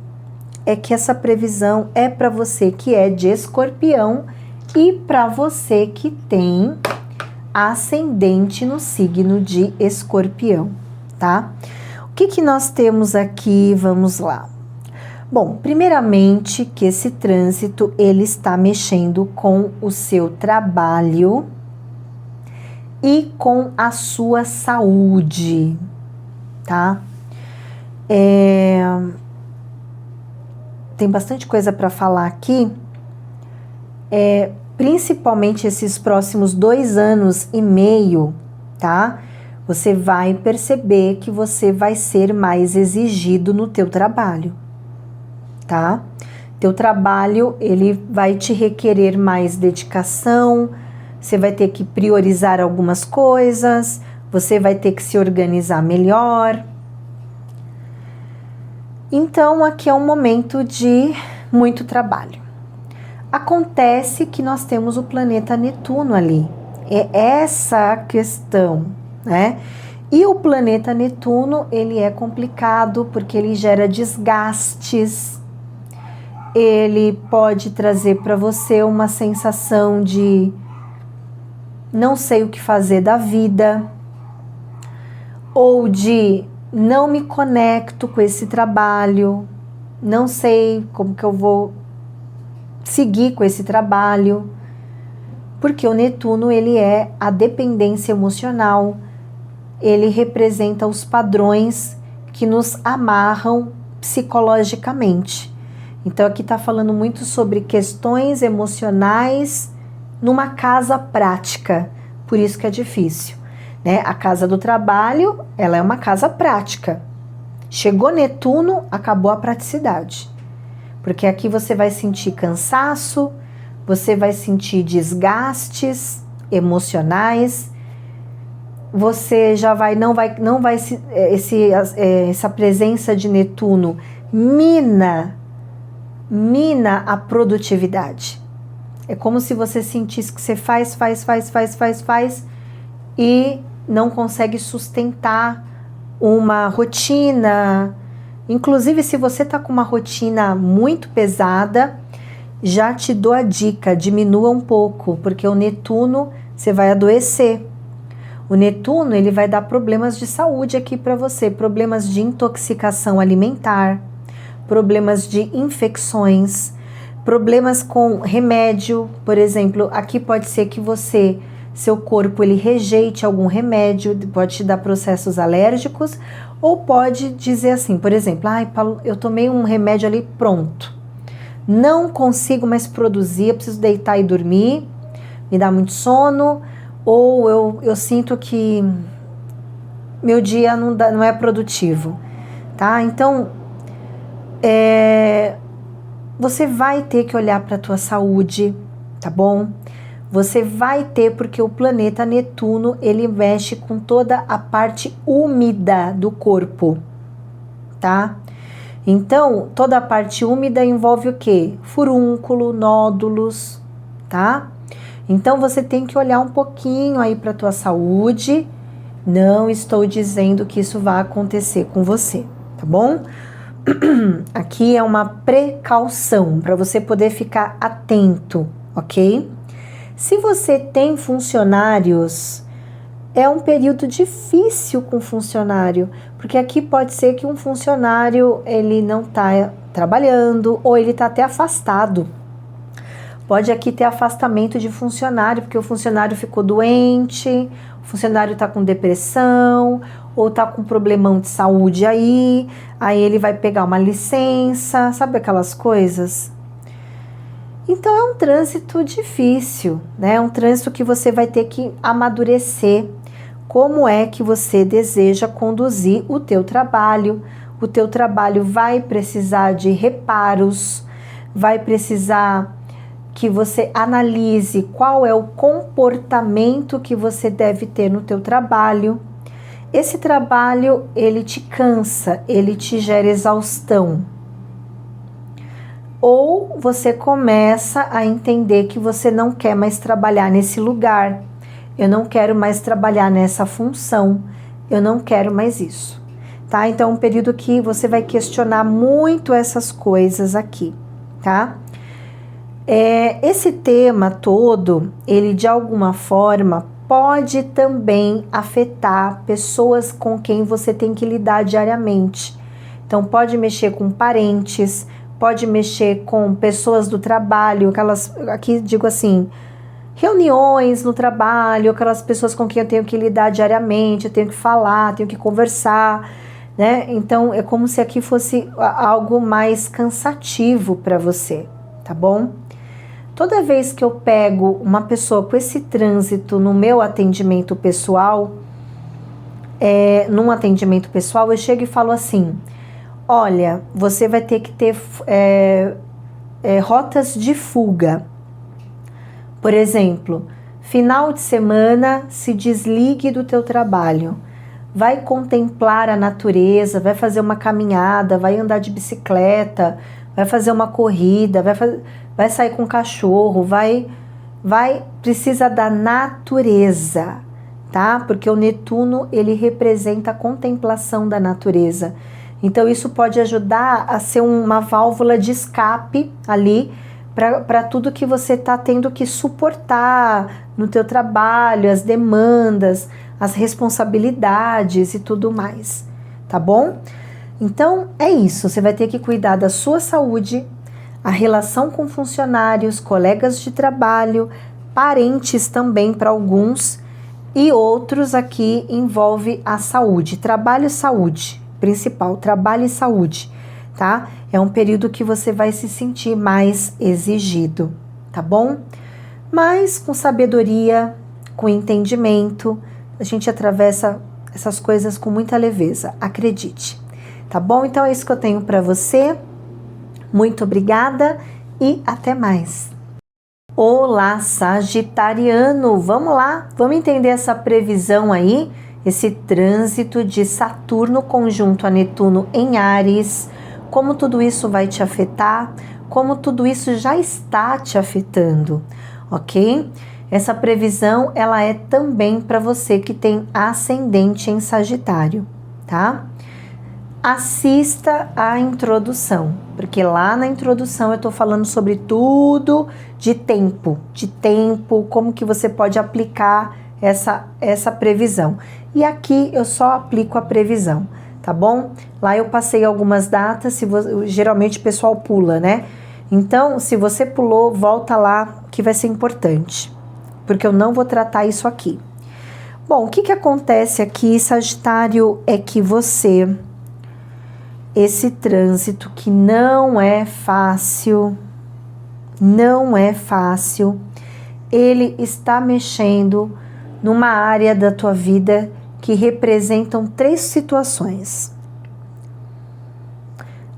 É que essa previsão é para você que é de escorpião e para você que tem ascendente no signo de escorpião, tá? O que nós temos aqui? Vamos lá. Bom, primeiramente que esse trânsito, ele está mexendo com o seu trabalho e com a sua saúde, tá? Tem bastante coisa para falar aqui, principalmente esses próximos 2 anos e meio, tá? Você vai perceber que você vai ser mais exigido no teu trabalho, tá? Teu trabalho, ele vai te requerer mais dedicação, você vai ter que priorizar algumas coisas, você vai ter que se organizar melhor. Então, aqui é um momento de muito trabalho. Acontece que nós temos o planeta Netuno ali. É essa a questão, né? E o planeta Netuno, ele é complicado porque ele gera desgastes. Ele pode trazer para você uma sensação de não sei o que fazer da vida, ou de não me conecto com esse trabalho, não sei como que eu vou seguir com esse trabalho, porque o Netuno, ele é a dependência emocional, ele representa os padrões que nos amarram psicologicamente. Então aqui está falando muito sobre questões emocionais numa casa prática, por isso que é difícil, né? A casa do trabalho, ela é uma casa prática. Chegou Netuno, acabou a praticidade. Porque aqui você vai sentir cansaço, você vai sentir desgastes emocionais, você já não vai essa presença de Netuno mina a produtividade. É como se você sentisse que você faz e não consegue sustentar uma rotina. Inclusive, se você está com uma rotina muito pesada, já te dou a dica, diminua um pouco, porque o Netuno, você vai adoecer. O Netuno, ele vai dar problemas de saúde aqui para você, problemas de intoxicação alimentar, problemas de infecções, problemas com remédio, por exemplo, aqui pode ser que seu corpo ele rejeite algum remédio, pode te dar processos alérgicos, ou pode dizer assim, por exemplo, Paulo, eu tomei um remédio ali, pronto, não consigo mais produzir, eu preciso deitar e dormir, me dá muito sono, ou eu sinto que meu dia não é produtivo, tá? Então, você vai ter que olhar para a tua saúde, tá bom? Você vai ter, porque o planeta Netuno, ele mexe com toda a parte úmida do corpo, tá? Então, toda a parte úmida envolve o quê? Furúnculo, nódulos, tá? Então, você tem que olhar um pouquinho aí para a tua saúde. Não estou dizendo que isso vai acontecer com você, tá bom? Aqui é uma precaução para você poder ficar atento, ok? Se você tem funcionários, é um período difícil com funcionário, porque aqui pode ser que um funcionário ele não está trabalhando ou ele está até afastado. Pode aqui ter afastamento de funcionário, porque o funcionário ficou doente, o funcionário está com depressão, ou está com problemão de saúde aí ele vai pegar uma licença, sabe aquelas coisas? Então é um trânsito difícil, né? É um trânsito que você vai ter que amadurecer. Como é que você deseja conduzir o teu trabalho? O teu trabalho vai precisar de reparos, vai precisar que você analise qual é o comportamento que você deve ter no teu trabalho. Esse trabalho, ele te cansa, ele te gera exaustão. Ou você começa a entender que você não quer mais trabalhar nesse lugar. Eu não quero mais trabalhar nessa função. Eu não quero mais isso. Tá? Então é um período que você vai questionar muito essas coisas aqui, tá? Esse tema todo, ele de alguma forma pode também afetar pessoas com quem você tem que lidar diariamente. Então pode mexer com parentes, pode mexer com pessoas do trabalho, aquelas, aqui digo assim, reuniões no trabalho, aquelas pessoas com quem eu tenho que lidar diariamente, eu tenho que falar, tenho que conversar, né? Então é como se aqui fosse algo mais cansativo para você, tá bom? Toda vez que eu pego uma pessoa com esse trânsito no meu atendimento pessoal, eu chego e falo assim, olha, você vai ter que ter rotas de fuga. Por exemplo, final de semana, se desligue do teu trabalho. Vai contemplar a natureza, vai fazer uma caminhada, vai andar de bicicleta, vai fazer uma corrida, vai sair com o cachorro, precisa da natureza, tá? Porque o Netuno, ele representa a contemplação da natureza. Então isso pode ajudar a ser uma válvula de escape ali para tudo que você está tendo que suportar no teu trabalho, as demandas, as responsabilidades e tudo mais, tá bom? Então é isso, você vai ter que cuidar da sua saúde, a relação com funcionários, colegas de trabalho, parentes também para alguns, e outros aqui envolve a saúde, trabalho e saúde, principal, trabalho e saúde, tá? É um período que você vai se sentir mais exigido, tá bom? Mas com sabedoria, com entendimento, a gente atravessa essas coisas com muita leveza, acredite. Tá bom? Então é isso que eu tenho para você. Muito obrigada e até mais. Olá, Sagitariano! Vamos lá, vamos entender essa previsão aí, esse trânsito de Saturno conjunto a Netuno em Áries. como tudo isso vai te afetar, como tudo isso já está te afetando, ok? Essa previsão, ela é também para você que tem ascendente em Sagitário, tá? Assista a introdução, porque lá na introdução eu tô falando sobre tudo de tempo, como que você pode aplicar essa previsão. E aqui eu só aplico a previsão, tá bom? Lá eu passei algumas datas, geralmente o pessoal pula, né? Então, se você pulou, volta lá que vai ser importante, porque eu não vou tratar isso aqui. Bom, o que acontece aqui, Sagitário, é que esse trânsito que não é fácil, ele está mexendo numa área da tua vida que representam 3 situações.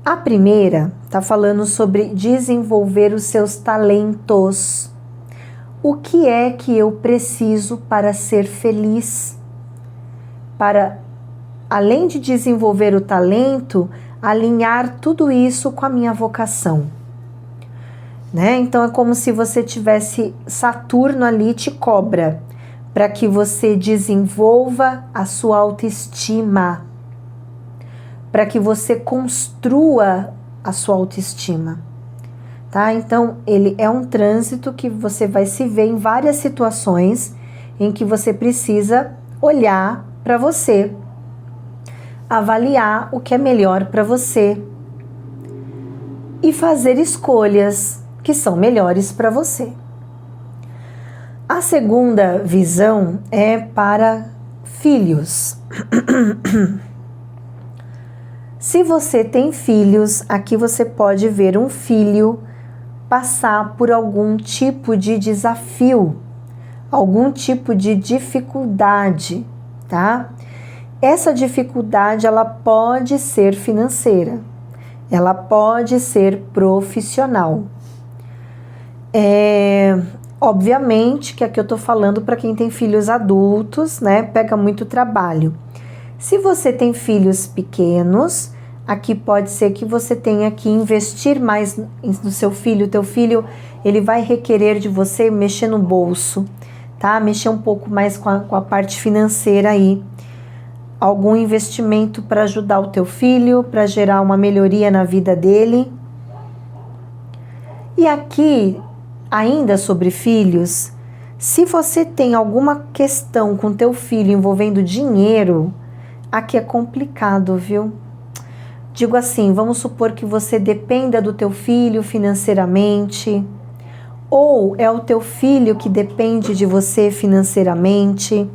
A primeira está falando sobre desenvolver os seus talentos. O que é que eu preciso para ser feliz? Para, além de desenvolver o talento, alinhar tudo isso com a minha vocação, né? Então é como se você tivesse Saturno ali te cobra para que você desenvolva a sua autoestima, para que você construa a sua autoestima, tá? Então ele é um trânsito que você vai se ver em várias situações em que você precisa olhar para você, avaliar o que é melhor para você e fazer escolhas que são melhores para você. A segunda visão é para filhos. Se você tem filhos, aqui você pode ver um filho passar por algum tipo de desafio, algum tipo de dificuldade, tá? Essa dificuldade, ela pode ser financeira, ela pode ser profissional. Obviamente que aqui eu tô falando para quem tem filhos adultos, né? Pega muito trabalho. Se você tem filhos pequenos, aqui pode ser que você tenha que investir mais no seu filho. O teu filho, ele vai requerer de você mexer no bolso, tá? Mexer um pouco mais com a parte financeira aí. Algum investimento para ajudar o teu filho, para gerar uma melhoria na vida dele. E aqui, ainda sobre filhos, se você tem alguma questão com teu filho envolvendo dinheiro, aqui é complicado, viu? Digo assim, vamos supor que você dependa do teu filho financeiramente, ou é o teu filho que depende de você financeiramente.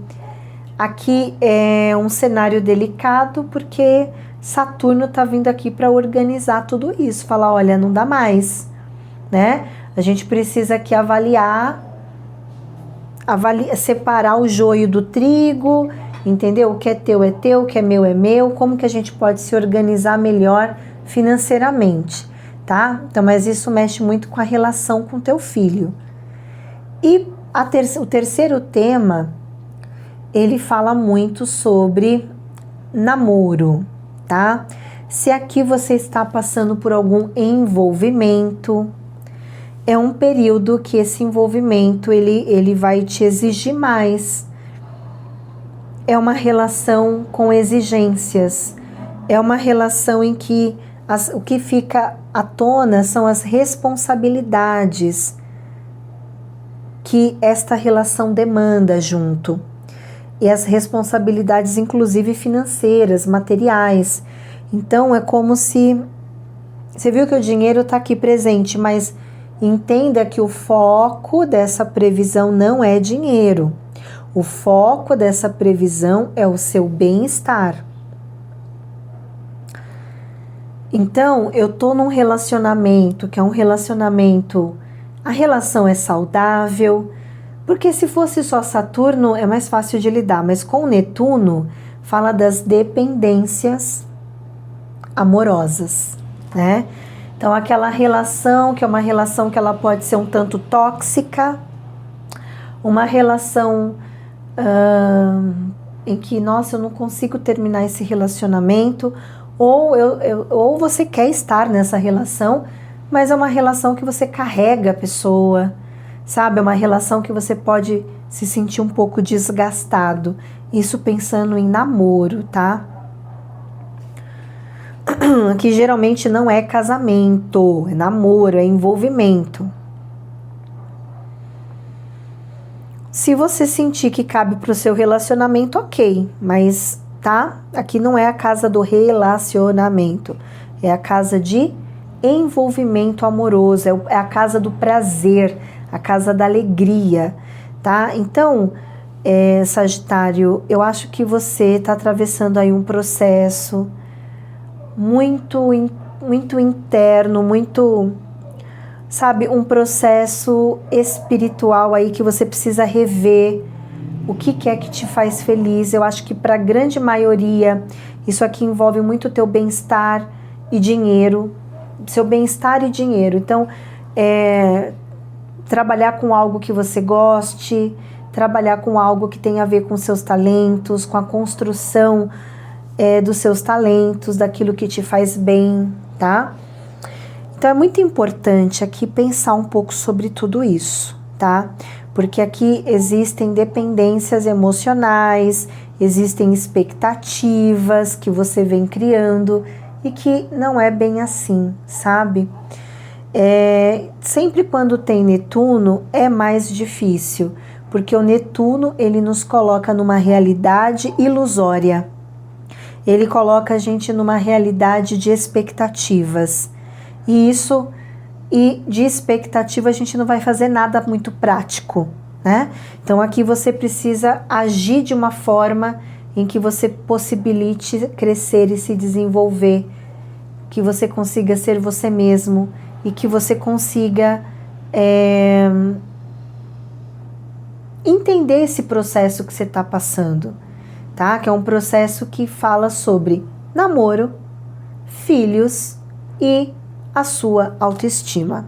Aqui é um cenário delicado porque Saturno está vindo aqui para organizar tudo isso, falar, olha, não dá mais, né? A gente precisa aqui avaliar, separar o joio do trigo, entendeu? O que é teu, o que é meu, como que a gente pode se organizar melhor financeiramente, tá? Então, mas isso mexe muito com a relação com teu filho. E o terceiro tema, ele fala muito sobre namoro, tá? Se aqui você está passando por algum envolvimento, é um período que esse envolvimento, ele vai te exigir mais. É uma relação com exigências, é uma relação em que o que fica à tona são as responsabilidades que esta relação demanda junto. E as responsabilidades, inclusive financeiras, materiais. Então, é como se... Você viu que o dinheiro está aqui presente, mas entenda que o foco dessa previsão não é dinheiro. O foco dessa previsão é o seu bem-estar. Então, eu tô num relacionamento que é um relacionamento... A relação é saudável, porque se fosse só Saturno é mais fácil de lidar, mas com o Netuno fala das dependências amorosas, né? Então, aquela relação que é uma relação que ela pode ser um tanto tóxica, uma relação em que, nossa, eu não consigo terminar esse relacionamento, ou você quer estar nessa relação, mas é uma relação que você carrega a pessoa, sabe? É uma relação que você pode se sentir um pouco desgastado. Isso pensando em namoro, tá? Que geralmente não é casamento, é namoro, é envolvimento. Se você sentir que cabe para o seu relacionamento, ok, mas tá? Aqui não é a casa do relacionamento, é a casa de envolvimento amoroso, é a casa do prazer, a casa da alegria, tá? Então, Sagitário, eu acho que você está atravessando aí um processo muito interno, muito, sabe, um processo espiritual aí que você precisa rever o que é que te faz feliz. Eu acho que para a grande maioria isso aqui envolve muito o teu bem-estar e dinheiro, seu bem-estar e dinheiro. Então, trabalhar com algo que você goste, trabalhar com algo que tenha a ver com seus talentos, com a construção dos seus talentos, daquilo que te faz bem, tá? Então é muito importante aqui pensar um pouco sobre tudo isso, tá? Porque aqui existem dependências emocionais, existem expectativas que você vem criando e que não é bem assim, sabe? Sempre quando tem Netuno é mais difícil, porque o Netuno ele nos coloca numa realidade ilusória. Ele coloca a gente numa realidade de expectativas. E de expectativa a gente não vai fazer nada muito prático, né? Então aqui você precisa agir de uma forma em que você possibilite crescer e se desenvolver, que você consiga ser você mesmo e que você consiga entender esse processo que você está passando, tá? Que é um processo que fala sobre namoro, filhos e a sua autoestima,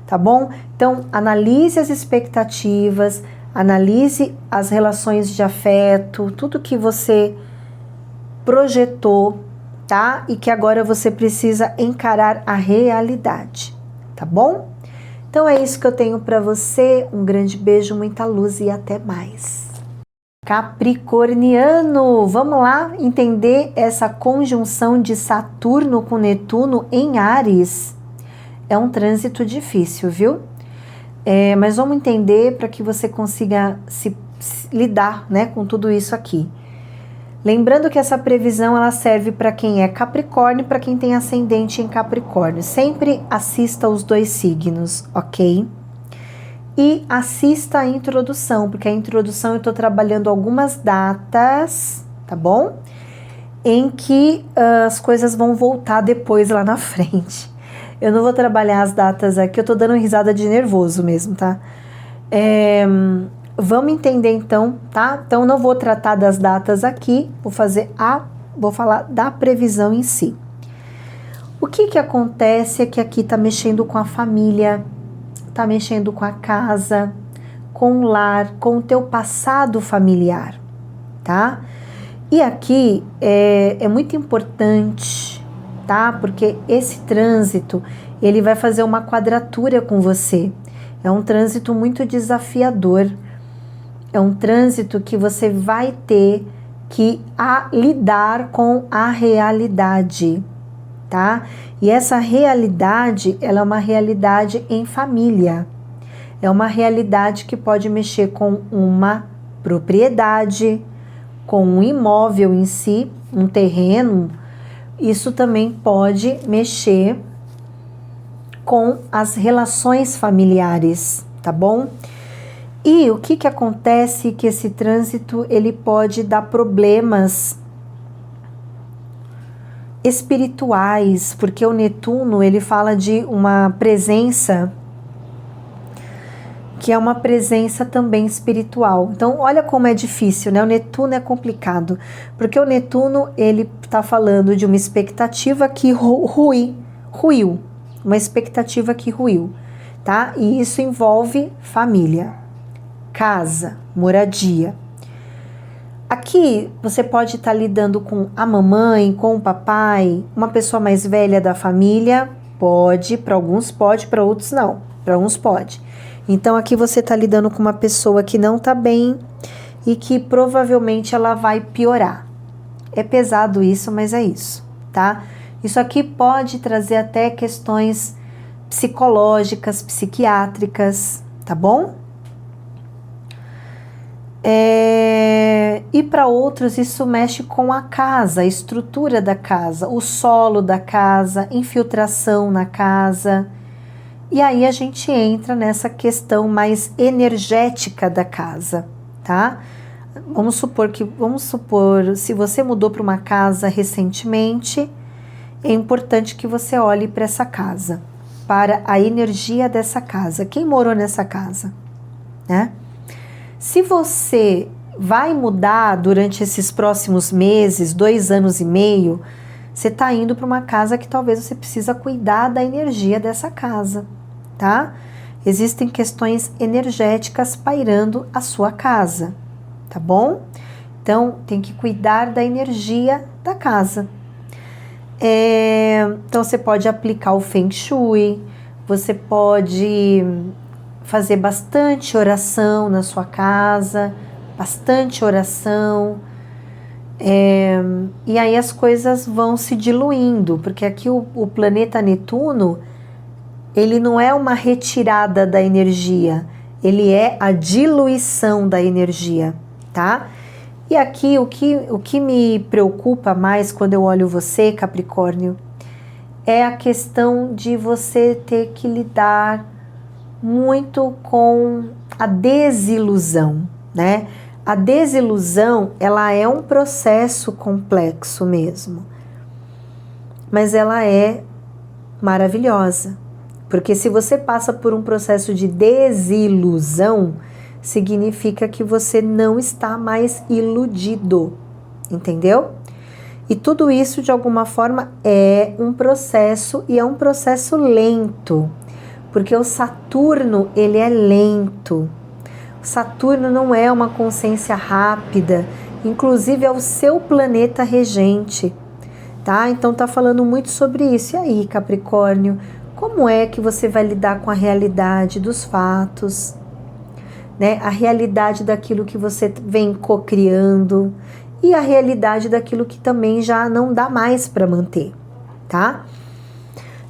tá bom? Então, analise as expectativas, analise as relações de afeto, tudo que você projetou, tá? E que agora você precisa encarar a realidade, tá bom? Então é isso que eu tenho para você. Um grande beijo, muita luz e até mais. Capricorniano, vamos lá entender essa conjunção de Saturno com Netuno em Áries. É um trânsito difícil, viu? Mas vamos entender para que você consiga se lidar, né, com tudo isso aqui. Lembrando que essa previsão ela serve para quem é Capricórnio e para quem tem ascendente em Capricórnio. Sempre assista os dois signos, ok? E assista a introdução, porque a introdução eu estou trabalhando algumas datas, tá bom? Em que as coisas vão voltar depois lá na frente. Eu não vou trabalhar as datas aqui, eu tô dando risada de nervoso mesmo, tá? Vamos entender então, tá? Então não vou tratar das datas aqui, vou falar da previsão em si. O que acontece é que aqui tá mexendo com a família, tá mexendo com a casa, com o lar, com o teu passado familiar, tá? E aqui é muito importante, tá? Porque esse trânsito, ele vai fazer uma quadratura com você. É um trânsito muito desafiador. É um trânsito que você vai ter que lidar com a realidade, tá? E essa realidade, ela é uma realidade em família. É uma realidade que pode mexer com uma propriedade, com um imóvel em si, um terreno. Isso também pode mexer com as relações familiares, tá bom? E o que acontece que esse trânsito, ele pode dar problemas espirituais, porque o Netuno, ele fala de uma presença que é uma presença também espiritual. Então, olha como é difícil, né? O Netuno é complicado, porque o Netuno, ele tá falando de uma expectativa que ruiu, uma expectativa que ruiu, tá? E isso envolve família, casa, moradia. Aqui você pode estar lidando com a mamãe, com o papai, uma pessoa mais velha da família. Pode, para alguns pode, para outros não. Para uns pode. Então aqui você está lidando com uma pessoa que não está bem e que provavelmente ela vai piorar. É pesado isso, mas é isso, tá? Isso aqui pode trazer até questões psicológicas, psiquiátricas, tá bom? E para outros isso mexe com a casa, a estrutura da casa, o solo da casa, infiltração na casa. E aí a gente entra nessa questão mais energética da casa, tá? Vamos supor, se você mudou para uma casa recentemente, é importante que você olhe para essa casa, para a energia dessa casa. Quem morou nessa casa, né? Se você vai mudar durante esses próximos meses, 2 anos e meio, você está indo para uma casa que talvez você precisa cuidar da energia dessa casa, tá? Existem questões energéticas pairando a sua casa, tá bom? Então, tem que cuidar da energia da casa. Então, você pode aplicar o Feng Shui, você pode fazer bastante oração na sua casa, bastante oração, e aí as coisas vão se diluindo, porque aqui o planeta Netuno, ele não é uma retirada da energia, ele é a diluição da energia, tá? E aqui o que me preocupa mais quando eu olho você, Capricórnio, é a questão de você ter que lidar muito com a desilusão, né? A desilusão, ela é um processo complexo mesmo, mas ela é maravilhosa, porque se você passa por um processo de desilusão, significa que você não está mais iludido, entendeu? E tudo isso, de alguma forma, é um processo, e é um processo lento, porque o Saturno, ele é lento. O Saturno não é uma consciência rápida, inclusive é o seu planeta regente, tá? Então tá falando muito sobre isso. E aí, Capricórnio, como é que você vai lidar com a realidade dos fatos, né? A realidade daquilo que você vem cocriando e a realidade daquilo que também já não dá mais para manter, tá?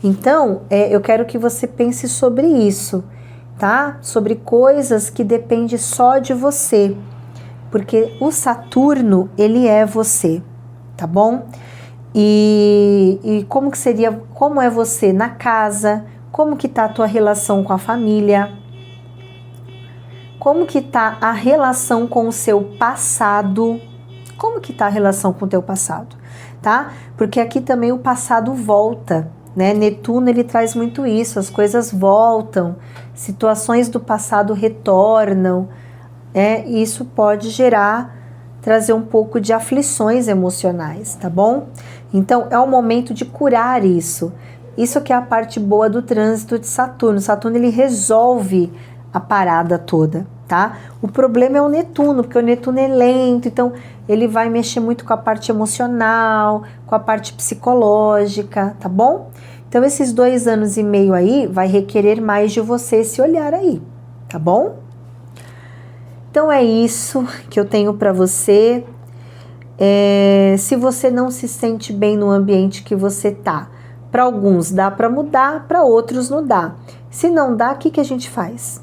Então, eu quero que você pense sobre isso, tá? Sobre coisas que dependem só de você, porque o Saturno, ele é você, tá bom? E como que seria, como é você na casa, como que tá a tua relação com a família, como que tá a relação com o seu passado, como que tá a relação com o teu passado, tá? Porque aqui também o passado volta, né? Netuno, ele traz muito isso, as coisas voltam, situações do passado retornam, e isso pode trazer um pouco de aflições emocionais, tá bom? Então, é o momento de curar isso. Isso que é a parte boa do trânsito de Saturno. Saturno, ele resolve a parada toda, tá? O problema é o Netuno, porque o Netuno é lento, então ele vai mexer muito com a parte emocional, com a parte psicológica, tá bom? Então, esses 2 anos e meio aí vai requerer mais de você esse olhar aí, tá bom? Então, é isso que eu tenho para você. Se você não se sente bem no ambiente que você tá, para alguns dá para mudar, para outros não dá. Se não dá, o que a gente faz?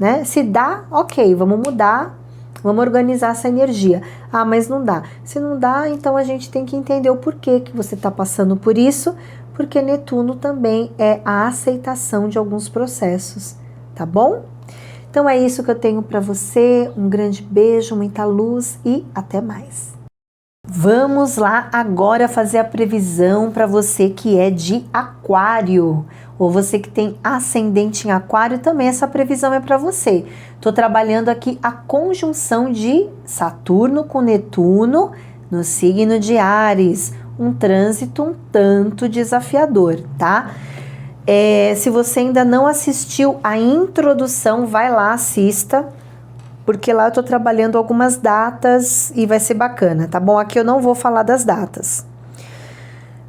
Né? Se dá, ok, vamos mudar, vamos organizar essa energia. Ah, mas não dá. Se não dá, então a gente tem que entender o porquê que você está passando por isso, porque Netuno também é a aceitação de alguns processos, tá bom? Então é isso que eu tenho para você, um grande beijo, muita luz e até mais. Vamos lá agora fazer a previsão para você que é de Aquário, ou você que tem ascendente em Aquário, também essa previsão é para você. Estou trabalhando aqui a conjunção de Saturno com Netuno no signo de Áries, um trânsito um tanto desafiador, tá? Se você ainda não assistiu a introdução, vai lá, assista, porque lá eu tô trabalhando algumas datas e vai ser bacana, tá bom? Aqui eu não vou falar das datas.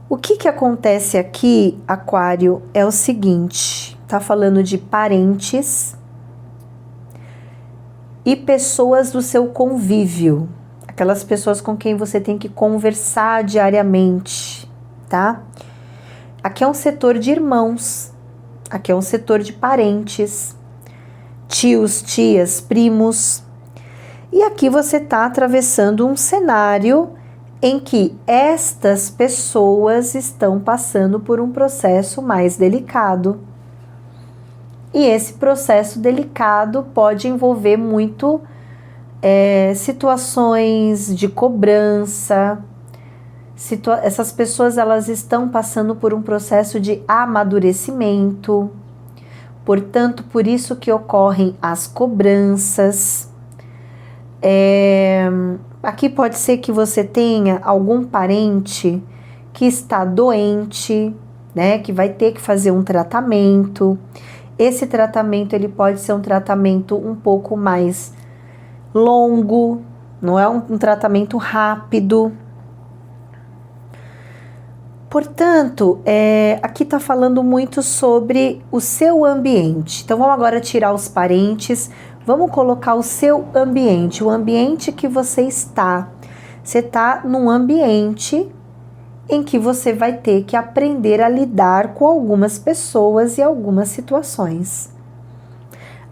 O que acontece aqui, Aquário, é o seguinte, tá falando de parentes e pessoas do seu convívio, aquelas pessoas com quem você tem que conversar diariamente, tá? Aqui é um setor de irmãos, aqui é um setor de parentes, tios, tias, primos. E aqui você está atravessando um cenário em que estas pessoas estão passando por um processo mais delicado. E esse processo delicado pode envolver muito situações de cobrança. Essas pessoas elas estão passando por um processo de amadurecimento. Portanto, por isso que ocorrem as cobranças. Aqui pode ser que você tenha algum parente que está doente, né, que vai ter que fazer um tratamento. Esse tratamento ele pode ser um tratamento um pouco mais longo, não é um tratamento rápido. Portanto, aqui está falando muito sobre o seu ambiente. Então, vamos agora tirar os parentes. Vamos colocar o seu ambiente, o ambiente que você está. Você está num ambiente em que você vai ter que aprender a lidar com algumas pessoas e algumas situações.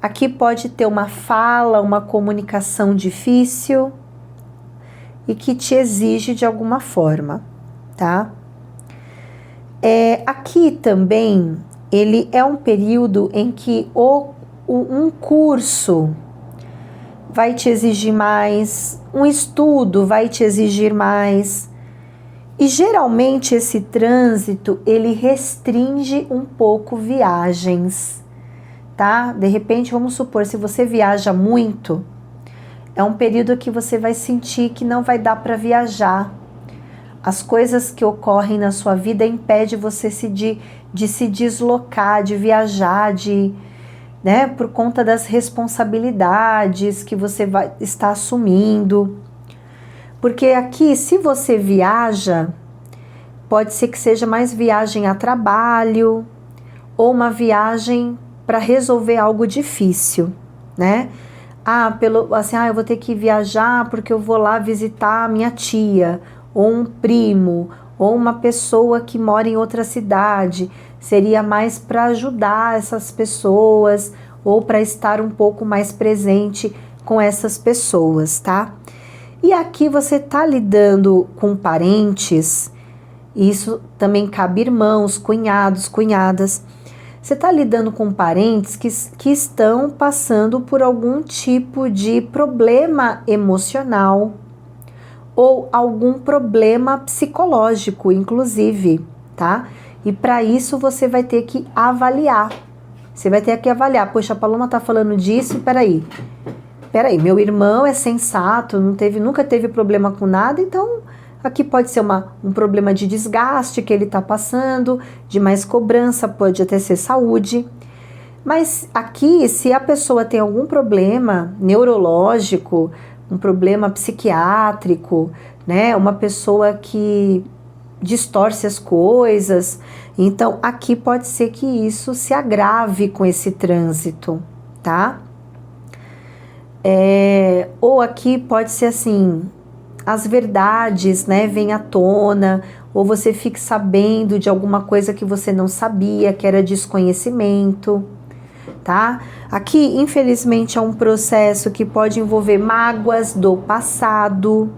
Aqui pode ter uma fala, uma comunicação difícil e que te exige de alguma forma, tá? Aqui também, ele é um período em que um curso vai te exigir mais, um estudo vai te exigir mais. E geralmente esse trânsito, ele restringe um pouco viagens, tá? De repente, vamos supor, se você viaja muito, é um período que você vai sentir que não vai dar para viajar. As coisas que ocorrem na sua vida impedem você de se deslocar, de viajar, né, por conta das responsabilidades que você vai estar assumindo. Porque aqui, se você viaja, pode ser que seja mais viagem a trabalho ou uma viagem para resolver algo difícil, né? Eu vou ter que viajar porque eu vou lá visitar a minha tia, ou um primo, ou uma pessoa que mora em outra cidade. Seria mais para ajudar essas pessoas ou para estar um pouco mais presente com essas pessoas, tá? E aqui você tá lidando com parentes, isso também cabe irmãos, cunhados, cunhadas. Você tá lidando com parentes que estão passando por algum tipo de problema emocional ou algum problema psicológico, inclusive, tá? E para isso você vai ter que avaliar. Você vai ter que avaliar. Poxa, a Paloma tá falando disso, peraí, meu irmão é sensato, nunca teve problema com nada, então aqui pode ser um problema de desgaste que ele tá passando, de mais cobrança, pode até ser saúde. Mas aqui, se a pessoa tem algum problema neurológico, um problema psiquiátrico, né? Uma pessoa que distorce as coisas. Então, aqui pode ser que isso se agrave com esse trânsito, tá? Ou aqui pode ser assim, as verdades, né, vêm à tona, ou você fique sabendo de alguma coisa que você não sabia, que era desconhecimento, tá? Aqui, infelizmente, é um processo que pode envolver mágoas do passado.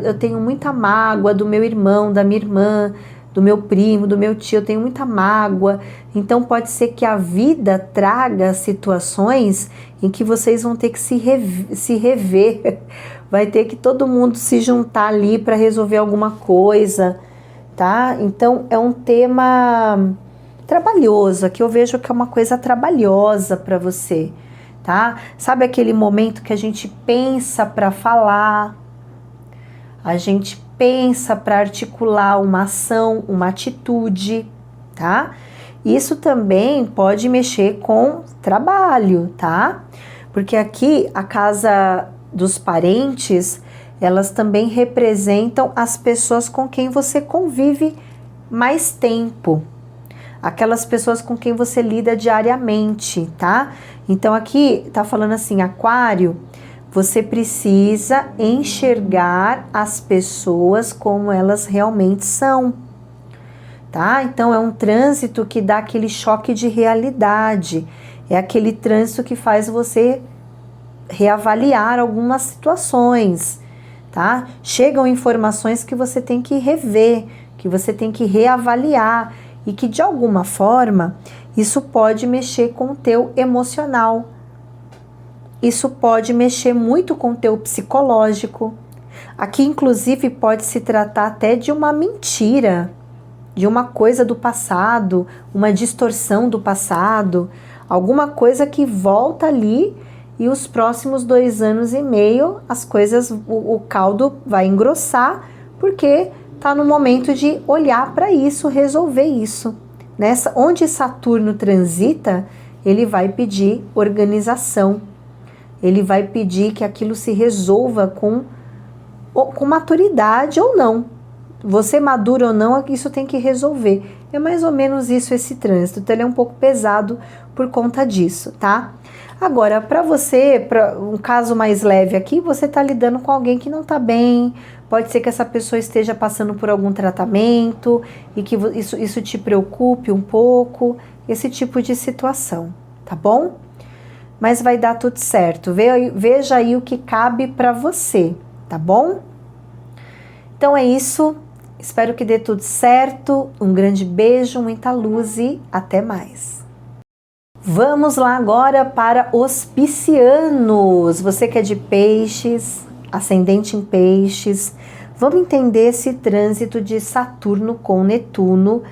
Eu tenho muita mágoa do meu irmão, da minha irmã, do meu primo, do meu tio, eu tenho muita mágoa. Então pode ser que a vida traga situações em que vocês vão ter que se rever. Vai ter que todo mundo se juntar ali para resolver alguma coisa, tá? Então é um tema trabalhoso, aqui eu vejo que é uma coisa trabalhosa para você, tá? Sabe aquele momento que a gente pensa para falar, a gente pensa para articular uma ação, uma atitude, tá? Isso também pode mexer com trabalho, tá? Porque aqui a casa dos parentes, elas também representam as pessoas com quem você convive mais tempo. Aquelas pessoas com quem você lida diariamente, tá? Então aqui tá falando assim, Aquário, você precisa enxergar as pessoas como elas realmente são, tá? Então é um trânsito que dá aquele choque de realidade, é aquele trânsito que faz você reavaliar algumas situações, tá? Chegam informações que você tem que rever, que você tem que reavaliar e que de alguma forma isso pode mexer com o teu emocional. Isso pode mexer muito com o teu psicológico. Aqui inclusive pode se tratar até de uma mentira, de uma coisa do passado, uma distorção do passado, alguma coisa que volta ali e os próximos 2 anos e meio as coisas, o caldo vai engrossar, porque está no momento de olhar para isso, resolver isso. Onde Saturno transita, ele vai pedir organização, ele vai pedir que aquilo se resolva com maturidade ou não. Você madura ou não, isso tem que resolver. É mais ou menos isso esse trânsito. Então ele é um pouco pesado por conta disso, tá? Agora, para você, para um caso mais leve aqui, você está lidando com alguém que não está bem. Pode ser que essa pessoa esteja passando por algum tratamento e que isso te preocupe um pouco, esse tipo de situação, tá bom? Mas vai dar tudo certo. Veja aí o que cabe para você, tá bom? Então é isso. Espero que dê tudo certo. Um grande beijo, muita luz e até mais. Vamos lá agora para os piscianos. Você que é de peixes, ascendente em peixes, vamos entender esse trânsito de Saturno com Netuno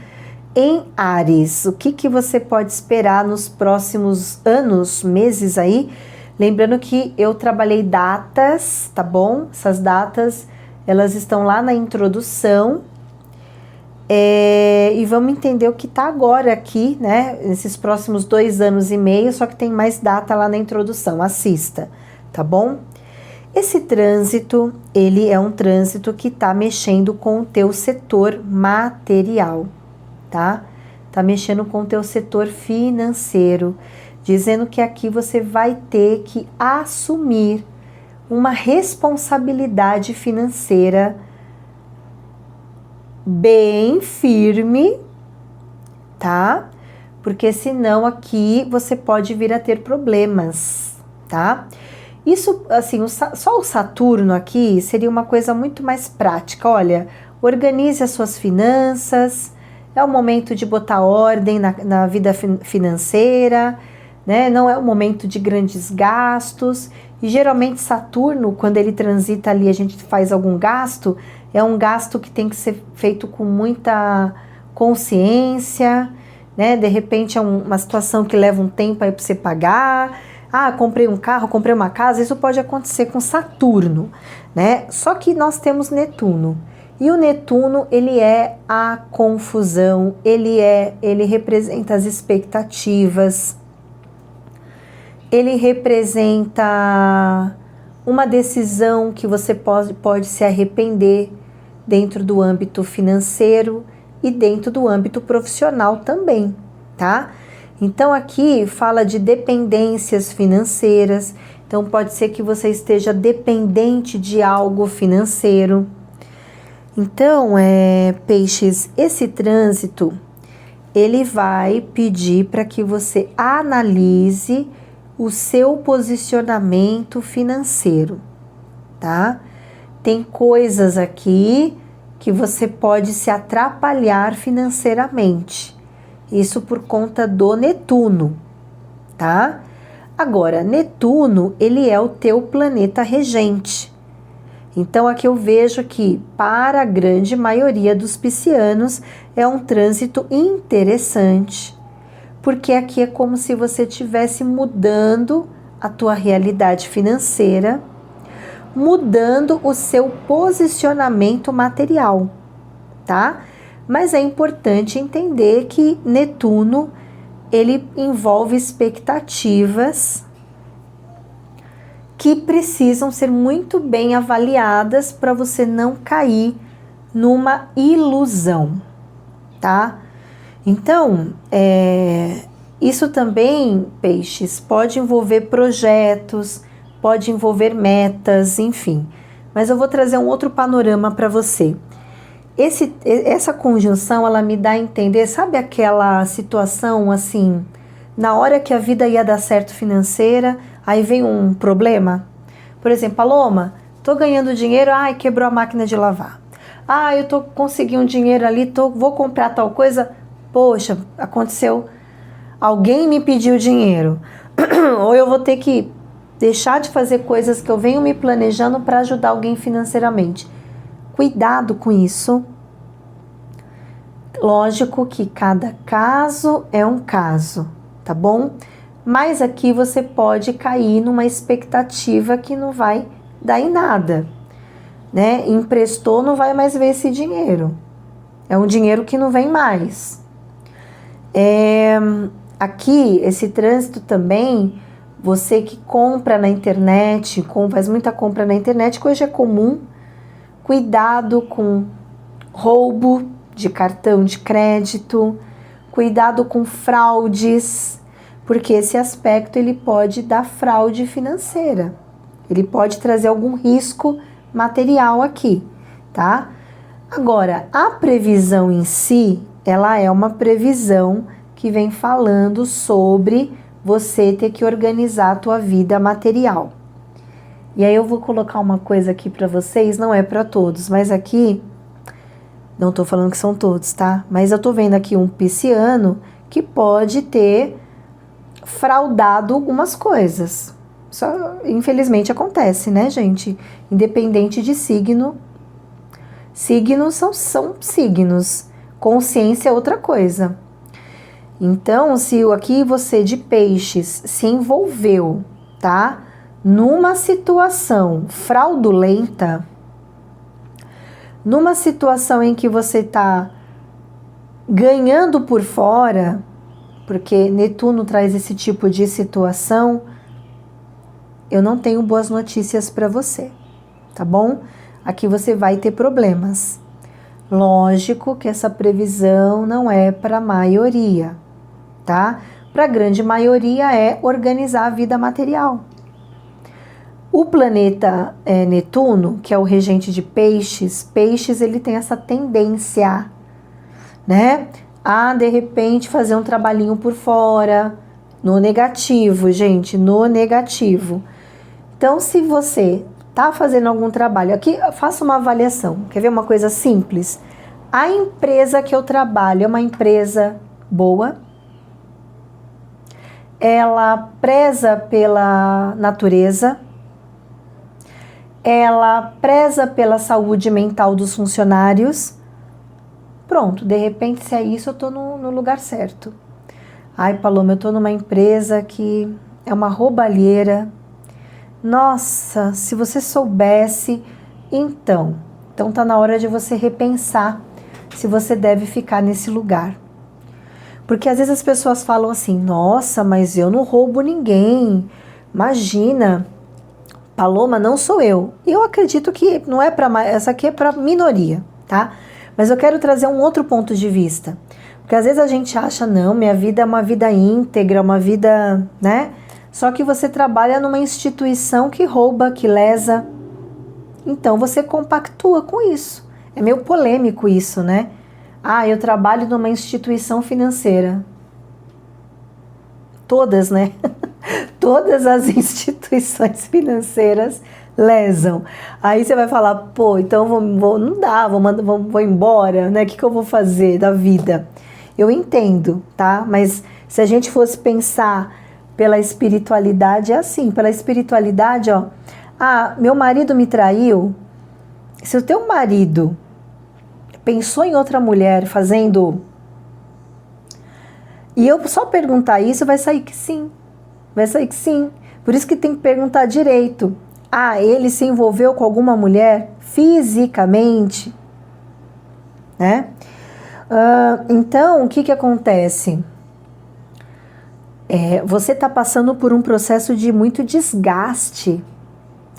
em Áries. O que você pode esperar nos próximos anos, meses aí? Lembrando que eu trabalhei datas, tá bom? Essas datas, elas estão lá na introdução. E vamos entender o que está agora aqui, né? Nesses próximos 2 anos e meio, só que tem mais data lá na introdução. Assista, tá bom? Esse trânsito, ele é um trânsito que está mexendo com o teu setor material, tá? Tá mexendo com o teu setor financeiro, dizendo que aqui você vai ter que assumir uma responsabilidade financeira bem firme, tá? Porque senão aqui você pode vir a ter problemas, tá? Isso, assim, só o Saturno aqui seria uma coisa muito mais prática. Olha, organize as suas finanças, é o momento de botar ordem na vida financeira, né? Não é o momento de grandes gastos. E geralmente Saturno, quando ele transita ali, a gente faz algum gasto, é um gasto que tem que ser feito com muita consciência, né? De repente é uma situação que leva um tempo aí para você pagar. Ah, comprei um carro, comprei uma casa, isso pode acontecer com Saturno, né? Só que nós temos Netuno. E o Netuno, ele é a confusão, ele representa as expectativas, ele representa uma decisão que você pode se arrepender dentro do âmbito financeiro e dentro do âmbito profissional também, tá? Então aqui fala de dependências financeiras, então pode ser que você esteja dependente de algo financeiro. Então, peixes, esse trânsito, ele vai pedir para que você analise o seu posicionamento financeiro, tá? Tem coisas aqui que você pode se atrapalhar financeiramente. Isso por conta do Netuno, tá? Agora, Netuno, ele é o teu planeta regente. Então, aqui eu vejo que, para a grande maioria dos piscianos, é um trânsito interessante, porque aqui é como se você estivesse mudando a tua realidade financeira, mudando o seu posicionamento material, tá? Mas é importante entender que Netuno, ele envolve expectativas que precisam ser muito bem avaliadas para você não cair numa ilusão, tá? Então, isso também, peixes, pode envolver projetos, pode envolver metas, enfim. Mas eu vou trazer um outro panorama para você. Essa conjunção, ela me dá a entender, sabe aquela situação assim, na hora que a vida ia dar certo financeira, aí vem um problema? Por exemplo, Paloma, tô ganhando dinheiro, ai, quebrou a máquina de lavar. Ah, eu tô conseguindo um dinheiro ali, vou comprar tal coisa, poxa, aconteceu, alguém me pediu dinheiro. Ou eu vou ter que deixar de fazer coisas que eu venho me planejando para ajudar alguém financeiramente. Cuidado com isso. Lógico que cada caso é um caso, tá bom? Mas aqui você pode cair numa expectativa que não vai dar em nada, né? Emprestou, não vai mais ver esse dinheiro. É um dinheiro que não vem mais. Aqui, esse trânsito também, você que compra na internet, faz muita compra na internet, que hoje é comum, cuidado com roubo de cartão de crédito, cuidado com fraudes, porque esse aspecto ele pode dar fraude financeira, ele pode trazer algum risco material aqui, tá? Agora, a previsão em si, ela é uma previsão que vem falando sobre você ter que organizar a tua vida material. E aí eu vou colocar uma coisa aqui para vocês, não é para todos, mas aqui, não tô falando que são todos, tá? Mas eu tô vendo aqui um pisciano que pode ter fraudado algumas coisas. Só, infelizmente acontece, né, gente? Independente de signo. Signos são signos. Consciência é outra coisa. Então, se aqui você de peixes se envolveu, tá? Numa situação fraudulenta, numa situação em que você tá ganhando por fora, porque Netuno traz esse tipo de situação, eu não tenho boas notícias para você, tá bom? Aqui você vai ter problemas. Lógico que essa previsão não é para a maioria, tá? Para a grande maioria é organizar a vida material. O planeta Netuno, que é o regente de peixes ele tem essa tendência, né? A, de repente, fazer um trabalhinho por fora, no negativo, gente, no negativo. Então, se você tá fazendo algum trabalho, aqui faça uma avaliação, quer ver uma coisa simples? A empresa que eu trabalho é uma empresa boa? Ela preza pela natureza? Ela preza pela saúde mental dos funcionários? Pronto, de repente, se é isso, eu tô no lugar certo. Ai, Paloma, eu tô numa empresa que é uma roubalheira. Nossa, se você soubesse, então tá na hora de você repensar se você deve ficar nesse lugar. Porque às vezes as pessoas falam assim, nossa, mas eu não roubo ninguém, imagina, Paloma, não sou eu. E eu acredito que não é para essa aqui é para minoria, tá? Mas eu quero trazer um outro ponto de vista. Porque às vezes a gente acha, não, minha vida é uma vida íntegra, uma vida, né? Só que você trabalha numa instituição que rouba, que lesa. Então você compactua com isso. É meio polêmico isso, né? Ah, eu trabalho numa instituição financeira. Todas, né? Todas as instituições financeiras lesam. Aí você vai falar, pô, então não dá, vou embora, né? O que eu vou fazer da vida? Eu entendo, tá? Mas se a gente fosse pensar pela espiritualidade, é assim, pela espiritualidade, ó. Ah, meu marido me traiu. Se o teu marido pensou em outra mulher fazendo... E eu só perguntar isso, vai sair que sim. Vai sair que sim. Por isso que tem que perguntar direito. Ah, ele se envolveu com alguma mulher fisicamente? Né? Então, o que acontece? Você está passando por um processo de muito desgaste,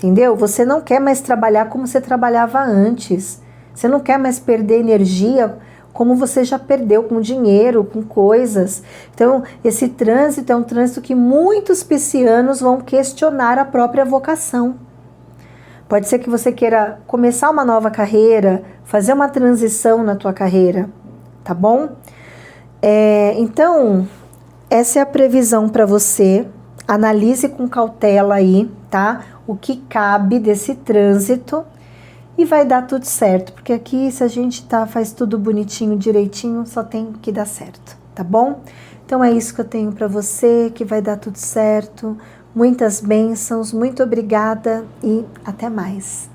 entendeu? Você não quer mais trabalhar como você trabalhava antes. Você não quer mais perder energia como você já perdeu com dinheiro, com coisas. Então, esse trânsito é um trânsito que muitos piscianos vão questionar a própria vocação. Pode ser que você queira começar uma nova carreira, fazer uma transição na tua carreira, tá bom? Então, essa é a previsão para você. Analise com cautela aí, tá? O que cabe desse trânsito e vai dar tudo certo, porque aqui se a gente faz tudo bonitinho, direitinho, só tem que dar certo, tá bom? Então é isso que eu tenho para você, que vai dar tudo certo. Muitas bênçãos, muito obrigada e até mais.